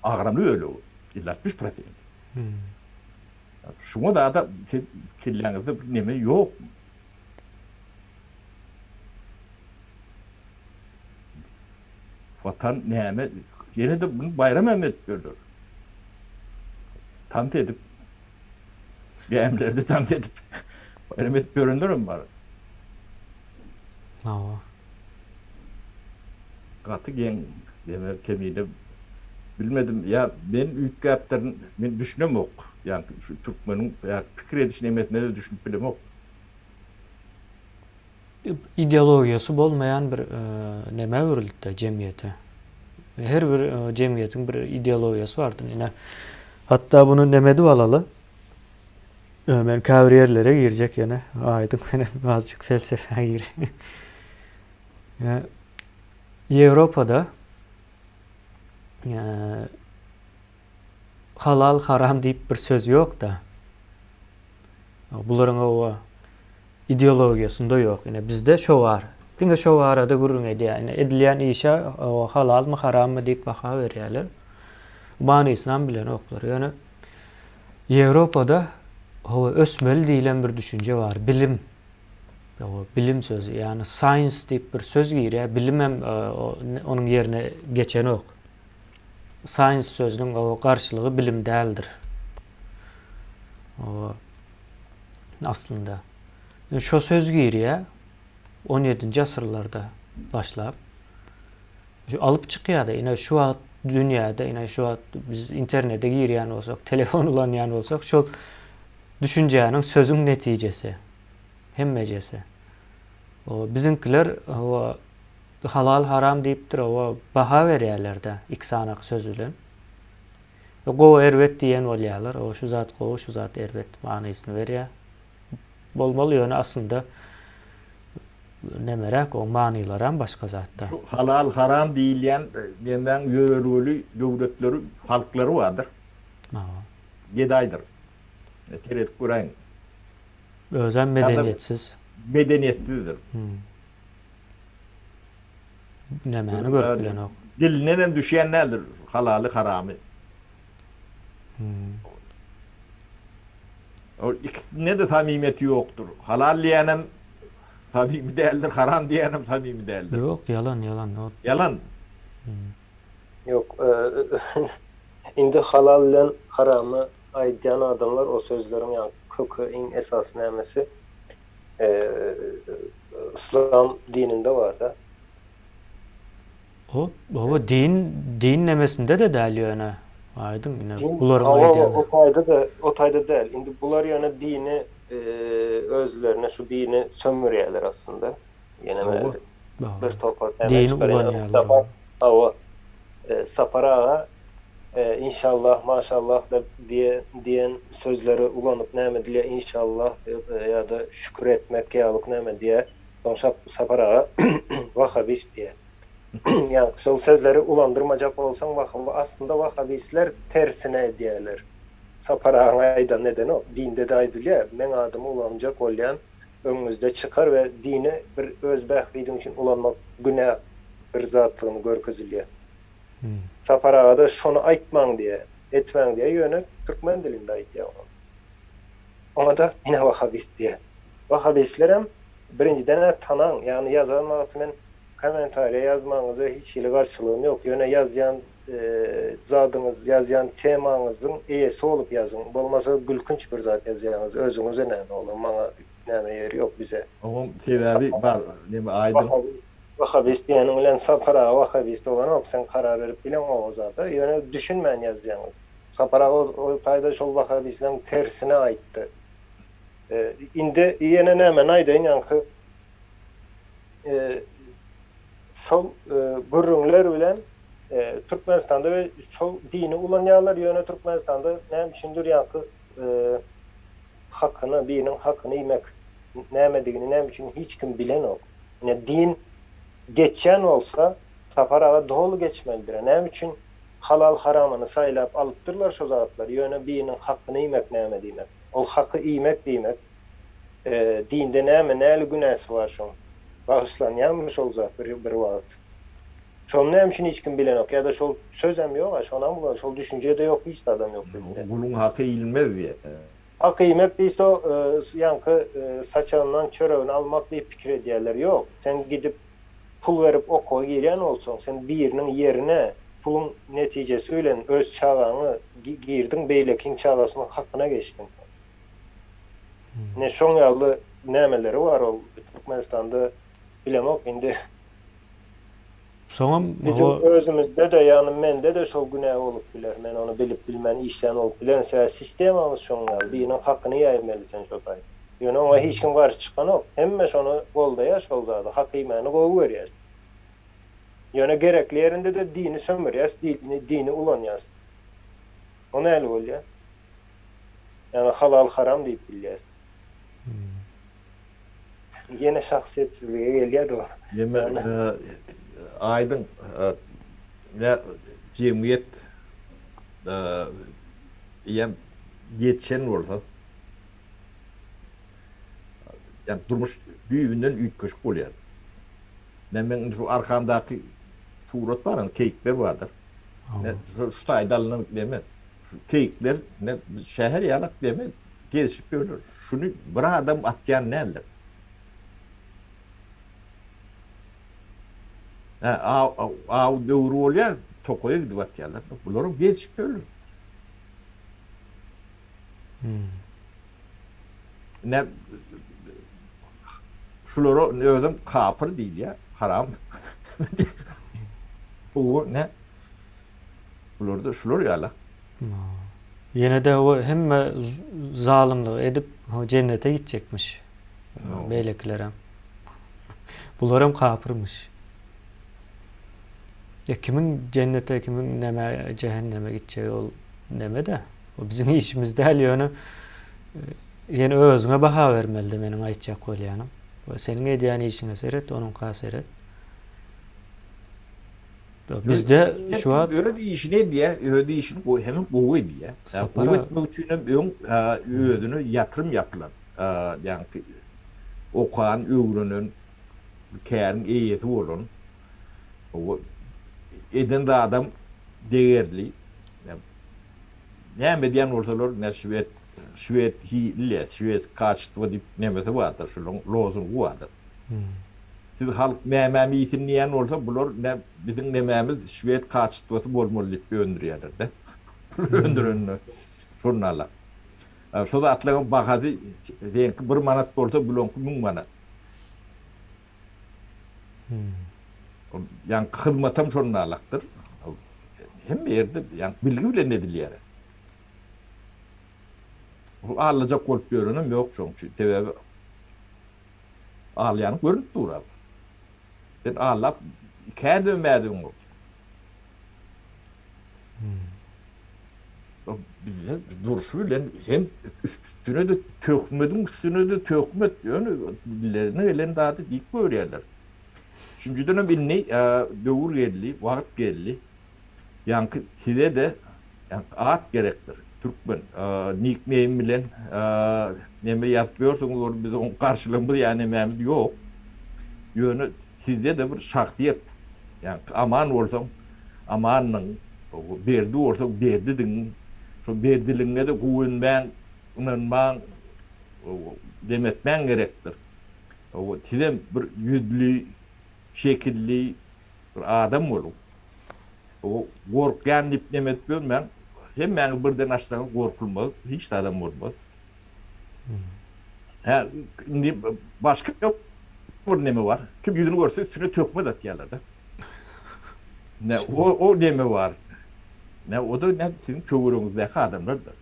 ağramlı öyle o. İlaçmış protein. Şuna da kelleňizde bir neme yok. Vatan näme? Ýene de bunu bayram edip berler. Tant edip Gemlerde tant edip bayram edip berender mi var? Hawa. Katı gen demek kemiğine bilmedim ya ben üytgaptарын men düşünem ok. Yani şu Türkmenin ya fikir edişine emetmede düşünüp bilem ok. ideologiyası bolmayan bir neme öwrüldi cemiyete. Her bir cemiyetin bir ideologiyası vardır. Yine hatta bunu nemedi alalı. Ben kavriyerlere girecek yine. Aydın azıcık felsefeye gir. Ya, Avrupa'da halal haram deyip bir söz yok da. Buların o ideologiyasında yok. Yine bizde şu var. Dinge şu arada gurrun ediyor. Yani edilen işe o halal mı haram mı deyip baka veriyorlar. Manısından bilen oklar. Yani Avrupa'da o ösmeli deyilen bir düşünce var. Bilim. O bilim sözü. Yani science deyip bir söz giriyor. Bilim hem onun yerine geçen ok. Science sözünün o karşılığı bilim değildir. O aslında. Şu söz giriyor 17. asırlarda başlayıp şu alıp çıkıyor da yine şu an dünyada yine şu an biz internete giriyen olsak, telefon ulanyan olsak şu düşüncenin sözün neticesi, hemmecesi. O bizimkiler o halal haram deyiptir o baha veriyorlar da iksanak sözüyle. Go ervet diyen oluyorlar. O şu zat go şu zat ervet manasını veriyor. Bol yönü aslında ne merak o manilaran başka zatta. Şu halal haram deyilen denen yörülü devletleri halkları vardır. Gedaydır. Teret Kur'an Özen medeniyetsiz. medeniyetsizdir. Nemeni görüp bilen o. Diline düşen nedir? Halalı haramı. O ikisinde de samimiyeti yoktur. Halal diyenem samimi değildir, haram diyenem samimi değildir. Yok yalan. O. Yalan. Yok. Indi halallen haramı aydiyan adamlar o sözlerin yani kökü en esas nemesi İslam dininde var da. O din nemesinde de deliyor yine. Aydın yine. Din, Buların ama aydiyanı. o tayda değil. Indi bular yani dini özlerine şu dini sömürüyorlar aslında. Yine Doğru. bir toprak Dini ulanıyorlar. o sapara inşallah maşallah da diyen sözleri ulanıp ne diye inşallah ya da şükür etmek yalık ne diye sapara vahabist diye. Yani şu sözleri ulandırmacak olsan aslında vahabistler tersine diyorlar. Sapara ayda neden o? Dinde de aydılıyor. Men adımı ulanacak olayan önünüzde çıkar ve dini bir özbehvidin için ulanmak günah bir zatlığını görközülüyor. Sapara da şunu aytman diye, etmen diye yönü Türkmen dilinde aytıyor onu. Ona da yine vahabist diye. Vahabistlerim birinciden tanan, yani yazan mağıtmen komentarya yazmanıza hiç ile karşılığım yok. Yöne yazyan zadınız, yazyan temanızın iyisi olup yazın. Olmasa gülkünç bir zat yazıyorsunuz. Özünüze ne olur? Bana ne yeri yok bize. Onun sebebi var. Aydın. Vahabist diyenin ulan sapara vahabist olan ok sen karar verip bilen o zaten. Yöne düşünmeyen yazacaksınız. Sapara o paydaş ol vahabistlerin tersine aitti. İndi yine hemen aydın yankı şol gurrunlar bilen Türkmenistan'da ve şol dini ulanyalar yöne Türkmenistan'da ne düşündür yankı hakkını, birinin hakkını yemek nemediğini ne için hiç kim bilen yok. Yani din geçen olsa sapara doğru geçmelidir. Ne için halal haramını sayıp alıptırlar şu zatlar. Yöne birinin hakkını yemek nemediğine. O hakkı yemek demek. Dinde neyle günahsı var şu. Bağışlanyanmış ol zat bir vaat. Şol ne için hiç kim bilen yok ya da şol sözem yok, şondan bulan şol düşüncede yok, hiç de adam yok. Bunun hakkı ilmez diye. Hakkı yemek değilse o yankı saçağından çöreğini almak diye fikir ediyorlar. Yok. Sen gidip pul verip oku giren olsun. Sen birinin yerine pulun neticesi öyle öz çağını girdin beylekin çağlasının hakkına geçtin. Ne şon yallı nemeleri var o Türkmenistan'da bilemok indi Soňam Bizim o özümüzde de yani mende de şol günah olup biler. Men onu bilip bilmän işlän olup bilen. Sen sistemamız şoňa biriniň hakyny ýaýmalysan şol paý. Ýöne ona hiç kim garşy çykan ok. Hemme şonu goldaýar şol zady. Hakymany gowy görýär. Ýöne gerekli ýerinde de dini sömürýär, dini ulanýar. Ona el bolýar. Yani halal haram diýip bilýär. Yine şahsiyetsizliğe gelýär o. Yeme aydın ne cemiyet yem yetişen olsa yani durmuş büyüğünden üç köşk oluyor. Ben şu arkamdaki surat var ya, keyikler vardır. Ne, şu taydalının deme, şu keyikler ne şehir yanak deme, gezişip ölür. Şunu bir adam atken ne elde? Av dövrü oluyor, tokoya gidip atkenler. Bunların gezişip ölür. Ne şuları ne ödüm kapır değil ya, haram. Bu ne? Bunlar da şular yalak. Yine de o hemme zalimlik edip o cennete gidecekmiş. Beyleklerem. Bularım kapırmış. Ya kimin cennete, kimin neme cehenneme gideceği ol neme de. O bizim işimiz değil yani. Yine özüne baha vermeli menin aytjak bolýanym. Senin edýän işiňe seret, onun kaseret. Bizde şu an öyle işi ne diye, öyle işin bu hemen bu diye. Yani bu etmek için ön ödünü yatırım yapılan. Yani okuyan, öğrenen, kârin iyisi olan. O eden de adam değerli. Yani diyen ortalar ne Şüvet hile, Şüvet kaçtı deyip nemeti vardır, şu lozun vardır. Siz halk mememiyetin niyen olsa bular ne bizim nememiz Şüvet kaçtı bolmalı deyip öndürüyorlar da. Öndürünü şunlarla. Şu da atlayan bakadı renk bir manat olsa bulonku 1000 manat. Yani hizmetim şunlarlaktır. Hem yerde yani bilgi bile ne diliyor. Ağlayacak korkup görünüm yok çünkü tebebi ağlayanı görünüp durur. Ben ağlayıp ikiye dönmedim o. Duruşuyla hem üstüne de tökmedin üstüne de tökmet yani dillerine gelen daha da dik görüyorlar. Çünkü dönem ilni dövür geldi, vakit geldi. Yani size de yani ağat gerektir. Türkmen, nickname bilen neme yapıyorsunuz, biz onun karşılığında yani nememiz yok. Yönü sizde de bir şahsiyet. Yani aman olsan, amanın, berdi olsan, berdidin. Şu berdiliğine de güvenmen, inanman, demetmen gerektir. Size bir yüzlü, şekilli bir adam olur. O korkan dip demet görmen, hem yani birden açtan korkulmaz, hiç de adam olmaz. Başka bir nemi var. Kim yüzünü görse üstüne tökme de atıyorlar. Ne o nemi var. Ne o da ne sizin kövrünüzdeki adamlardır.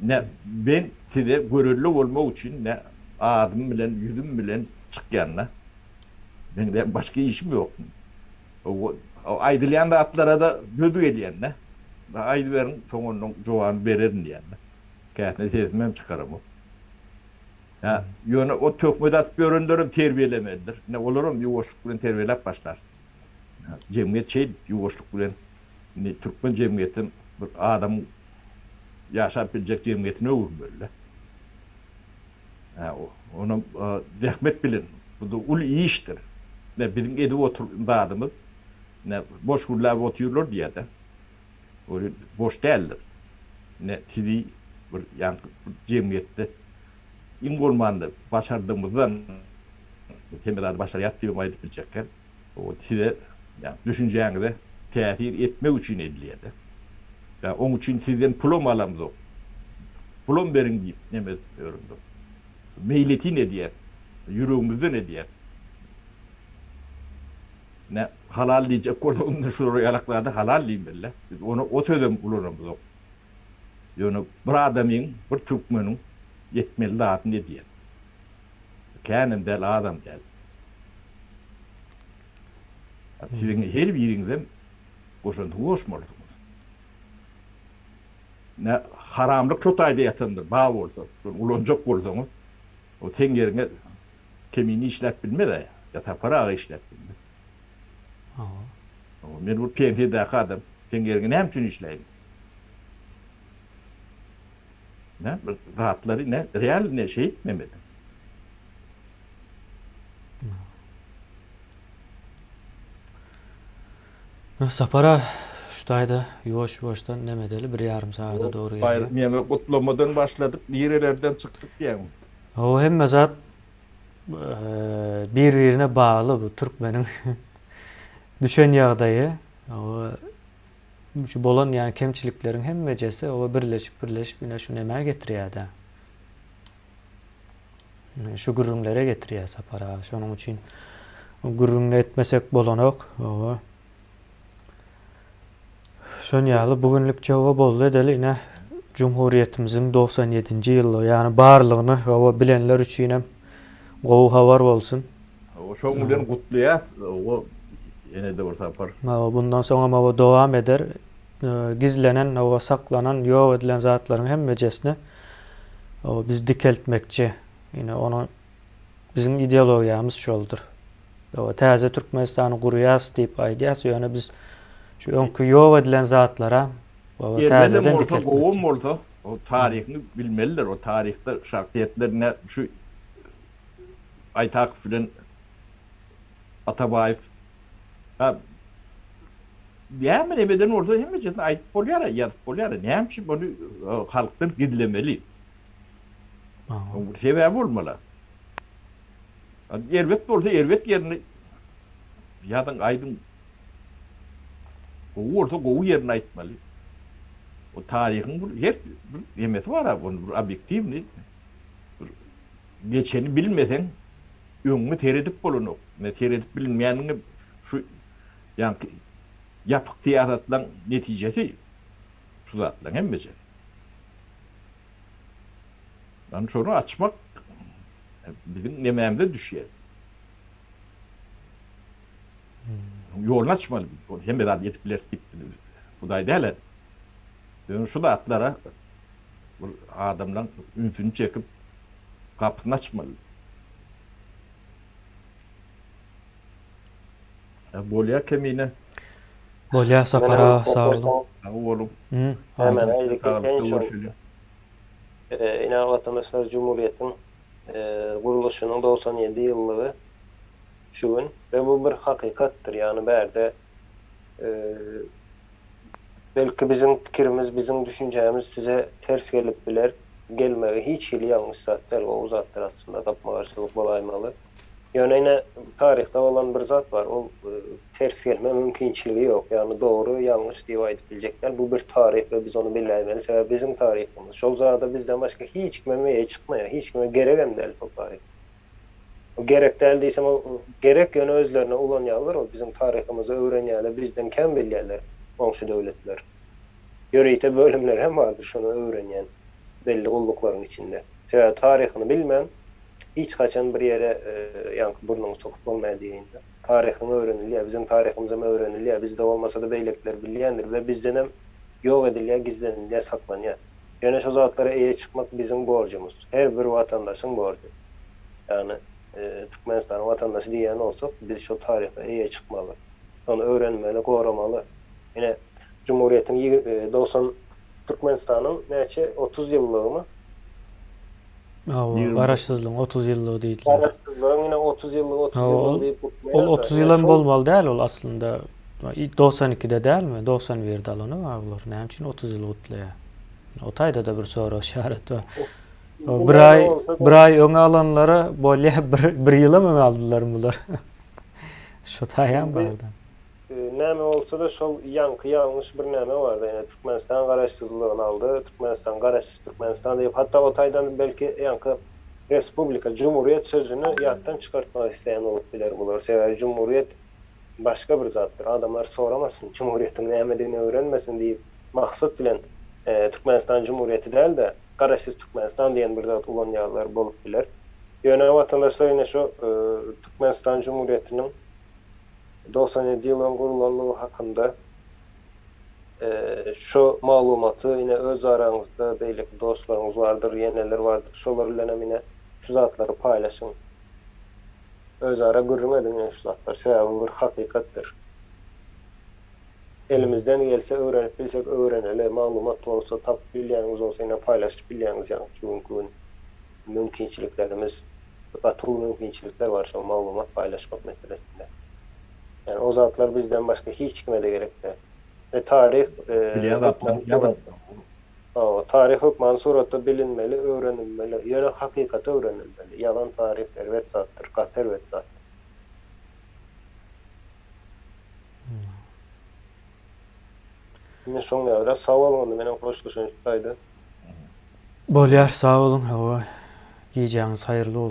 Ne ben size görürlü olmak için ne adım bilen, yüzüm bilen çıkyanla. Ben başka işim yok. O aydılayan da atlara da gödü ediyen ne? Aydı verin sonunun cevabını verelim diyen ne? Kâhne sesmem çıkarım o. Ya, yönü o tökmede atıp göründürüm terbiyelemediler. Ne olurum yuvoşluk bilen terbiyelep başlar. Cemiyet yuvoşluk bilen Türkmen cemiyetin bir adam yaşap bilecek cemiyetine olur böyle. Ya, onun rahmet bilin. Bu da ul iyi iştir. Ne bizim edip oturduğunda adımız ne boş kurlar oturuyorlar diye de öyle boş değildir. Ne tidi bir yani cemiyette ingolmandı başardığımızdan temelde başarı yaptığımı ayıp bilecekken o size yani düşüneceğini de tehir etmek için ediliyordu. Yani onun için sizden plom alamız o. Plom verin deyip ne diyorum da. Meyleti ne diye, yüreğimizde ne diye. ne halal diyecek korduğunda şuraya yalaklarda halal diyeyim belle. Onu o sözüm kullanırım. Yani bir adamın, bir Türkmenin yetmeli adı ne diye. Kendim del adam del. Sizin her birinizden koşun hoşmurdunuz. Ne haramlık çok ayda yatındır. Bağ olsa, ulancak olsanız, o tengerine kemiğini işlet bilme de yata para işlet bilme. Ben bu piyentedeki adam tengerine hem için işleyeyim. Ne? Rahatları ne? Real ne şey etmemedim. Sapara şutayda yuvaş-yuvaştan nemedeli bir yarım saate doğru geliyor. Bayram yemeği kutlamadan başladık, nerelerden çıktık yani. O hem zat birbirine bağlı bu Türkmenin düşen yağdayı. O şu bolan yani kemçiliklerin hem mecesi o birleşip yine şu nemeye getiriyor da. Şu gürümlere getiriyor sapara. Şunun için gürümle etmesek bolanok. O şön ýaly bugünlük jogap boldy edeli ine Cumhuriyetimizin 97-nji ýyly ýani barlygyny gowa bilenler üçin hem gowy habar bolsun. O şoň bilen gutlaýar, o ene de bolsa par. Bundan soňra mawa dowam eder. Gizlenen, owa saklanan, ýok edilen zatlaryň hemmejesini biz dikeltmekçi. Ine onu bizim ideologiýamyz şoldur. Owa täze Türkmenistany gurýas diýip aýdýas, ýöne biz şu öňkü ýok edilen zatlara owa täzeden dikeltmekçi. Gowum bolsa, o taryhyny bilmeliler. O tarihte şahsiýetlerine şu Aytak filan Atabaýew ýa-da nebeden orada hemmejen aýdyp bolýar, ýazyp bolýar. Näme bunu halkdan gizlemeli? Bu sebäbi bolmaly. Erwet bolsa erwet ýerine ýa-da aýdyn orada gowy ýerine aýtmaly. O tarihin bir yer bir emesi var ha, bunun bir objektivni. Geçeni bilmesen öňüňe teredip bolanok. Ne teredip bilmeýänini şu ýa ýapyk tiýatlaryň netijesi şu zatlaryň hemmesi. Ben şonu açmak bizim nemämde düşýär. Ýolunu açmaly. Hem de ýetip bilersik. Hudaý däle. Ben şu zatlara bir adamdan ünsünü çekip kapısını açmalı. Bolya kemine. Bolya sapara sağ olun. Oğlum. Hemen yine Vatandaşlar Cumhuriyeti'nin kuruluşunun 97 yıllığı şu gün ve bu bir hakikattir. Yani berde belki bizim fikrimiz, bizim düşüncemiz size ters gelip biler. Gelmeye hiç hili yanlış zatlar o zatlar aslında kapma karşılık bolaymalı. Yani yine tarihte olan bir zat var. O ters gelme mümkünçiliği yok. Yani doğru yanlış diye ayıp bilecekler. Bu bir tarih ve biz onu bilmeliyiz. Sebebi bizim tarihimiz. Şol zada bizden başka hiç kimeye çıkmaya, hiç kime gereken değil o tarih. O gerek değildiyse o gerek yönü özlerine ulanyalar o bizim tarihimizi öğrenyalar, bizden kim bilýärler komşu devletler. Yöreyte bölümler hem vardır şunu öğrenyen belli oldukların içinde. Sebebi tarihini bilmeyen hiç kaçan bir yere yankı burnunu sokup olmayadığında tarihini öğreniliyor, bizim tarihimiz öğreniliyor, bizde olmasa da beylekler bilýändir ve bizden hem yok ediliyor, gizleniliyor, saklanıyor. Yani şu zatlara iyi çıkmak bizim borcumuz. Her bir vatandaşın borcu. Yani Türkmenistan'ın vatandaşı diyen olsak biz şu tarihte iyi çıkmalı. Onu öğrenmeli, korumalı. Yine Cumhuriyet'in 90 Türkmenistan'ın neçe 30 yıllığı mı? Garaşsızlığın 30 yıllığı değil. Garaşsızlığın yine 30 yıllığı deyip ol 30 yılın bolmaly däl ol aslında. 92'de değil mi? 91'de alanı var bular. Näme üçin 30 yıl utlaýar? O taýda da bir soru işaret var. Bir ay öňe alanlara bolýa bir ýyla mı aldylar bular? Şu taýan barda. Näme olsa da şol yankı yanlış bir näme barda. Yani Türkmenistan garaşsızlığını aldı. Türkmenistan garaşsız Türkmenistan diýip hatta o taýdan belki yankı Respublika, Cumhuriyet sözünü ýatdan çıkartmak isteyen olup biler bular. Sebebi Cumhuriyet başka bir zattır. Adamlar soramasın, Cumhuriyetin näme öğrenmesin diýip maksat bilen Türkmenistan Cumhuriyeti değil de Garaşsyz Türkmenistan diyen bir zat ulanýarlar bolup biler. Ýöne watandaşlar ine şu Türkmenistan Cumhuriyetinin 97 ýylyň gurulanlygy hakynda şu malumaty ine öz araňyzda beýle dostlaryňyz bardyr, ýeneler bardyr. Şolar bilen hem ine şu zatlary paýlaşyň. Öz ara görmedin ine şu zatlar. Sebäbi bir hakykatdyr. Elimizden gelse öğrenip bilsek öğrenele, malumat olsa tapıp bilýäňiz bolsa ine paýlaşyp bilýäňiz ýa-ni çünki mümkinçiliklerimiz, gatul mümkinçilikler var şu malumat paýlaşmak meselesinde. Yani o zatlar bizden başka hiç kime de gerek değil. Ve tarih Bilýän zatlar ýa-da tarih hukman suratda bilinmeli, öğrenilmeli. Yani hakikati öğrenilmeli. Yalan tarih servet zattır, kater vet zattır. Yine son ýadyra sağ bolmaly, menen hoş düşünýärdi. Bolýar, sağ olun. Giýjäňiz haýyrly bolsun.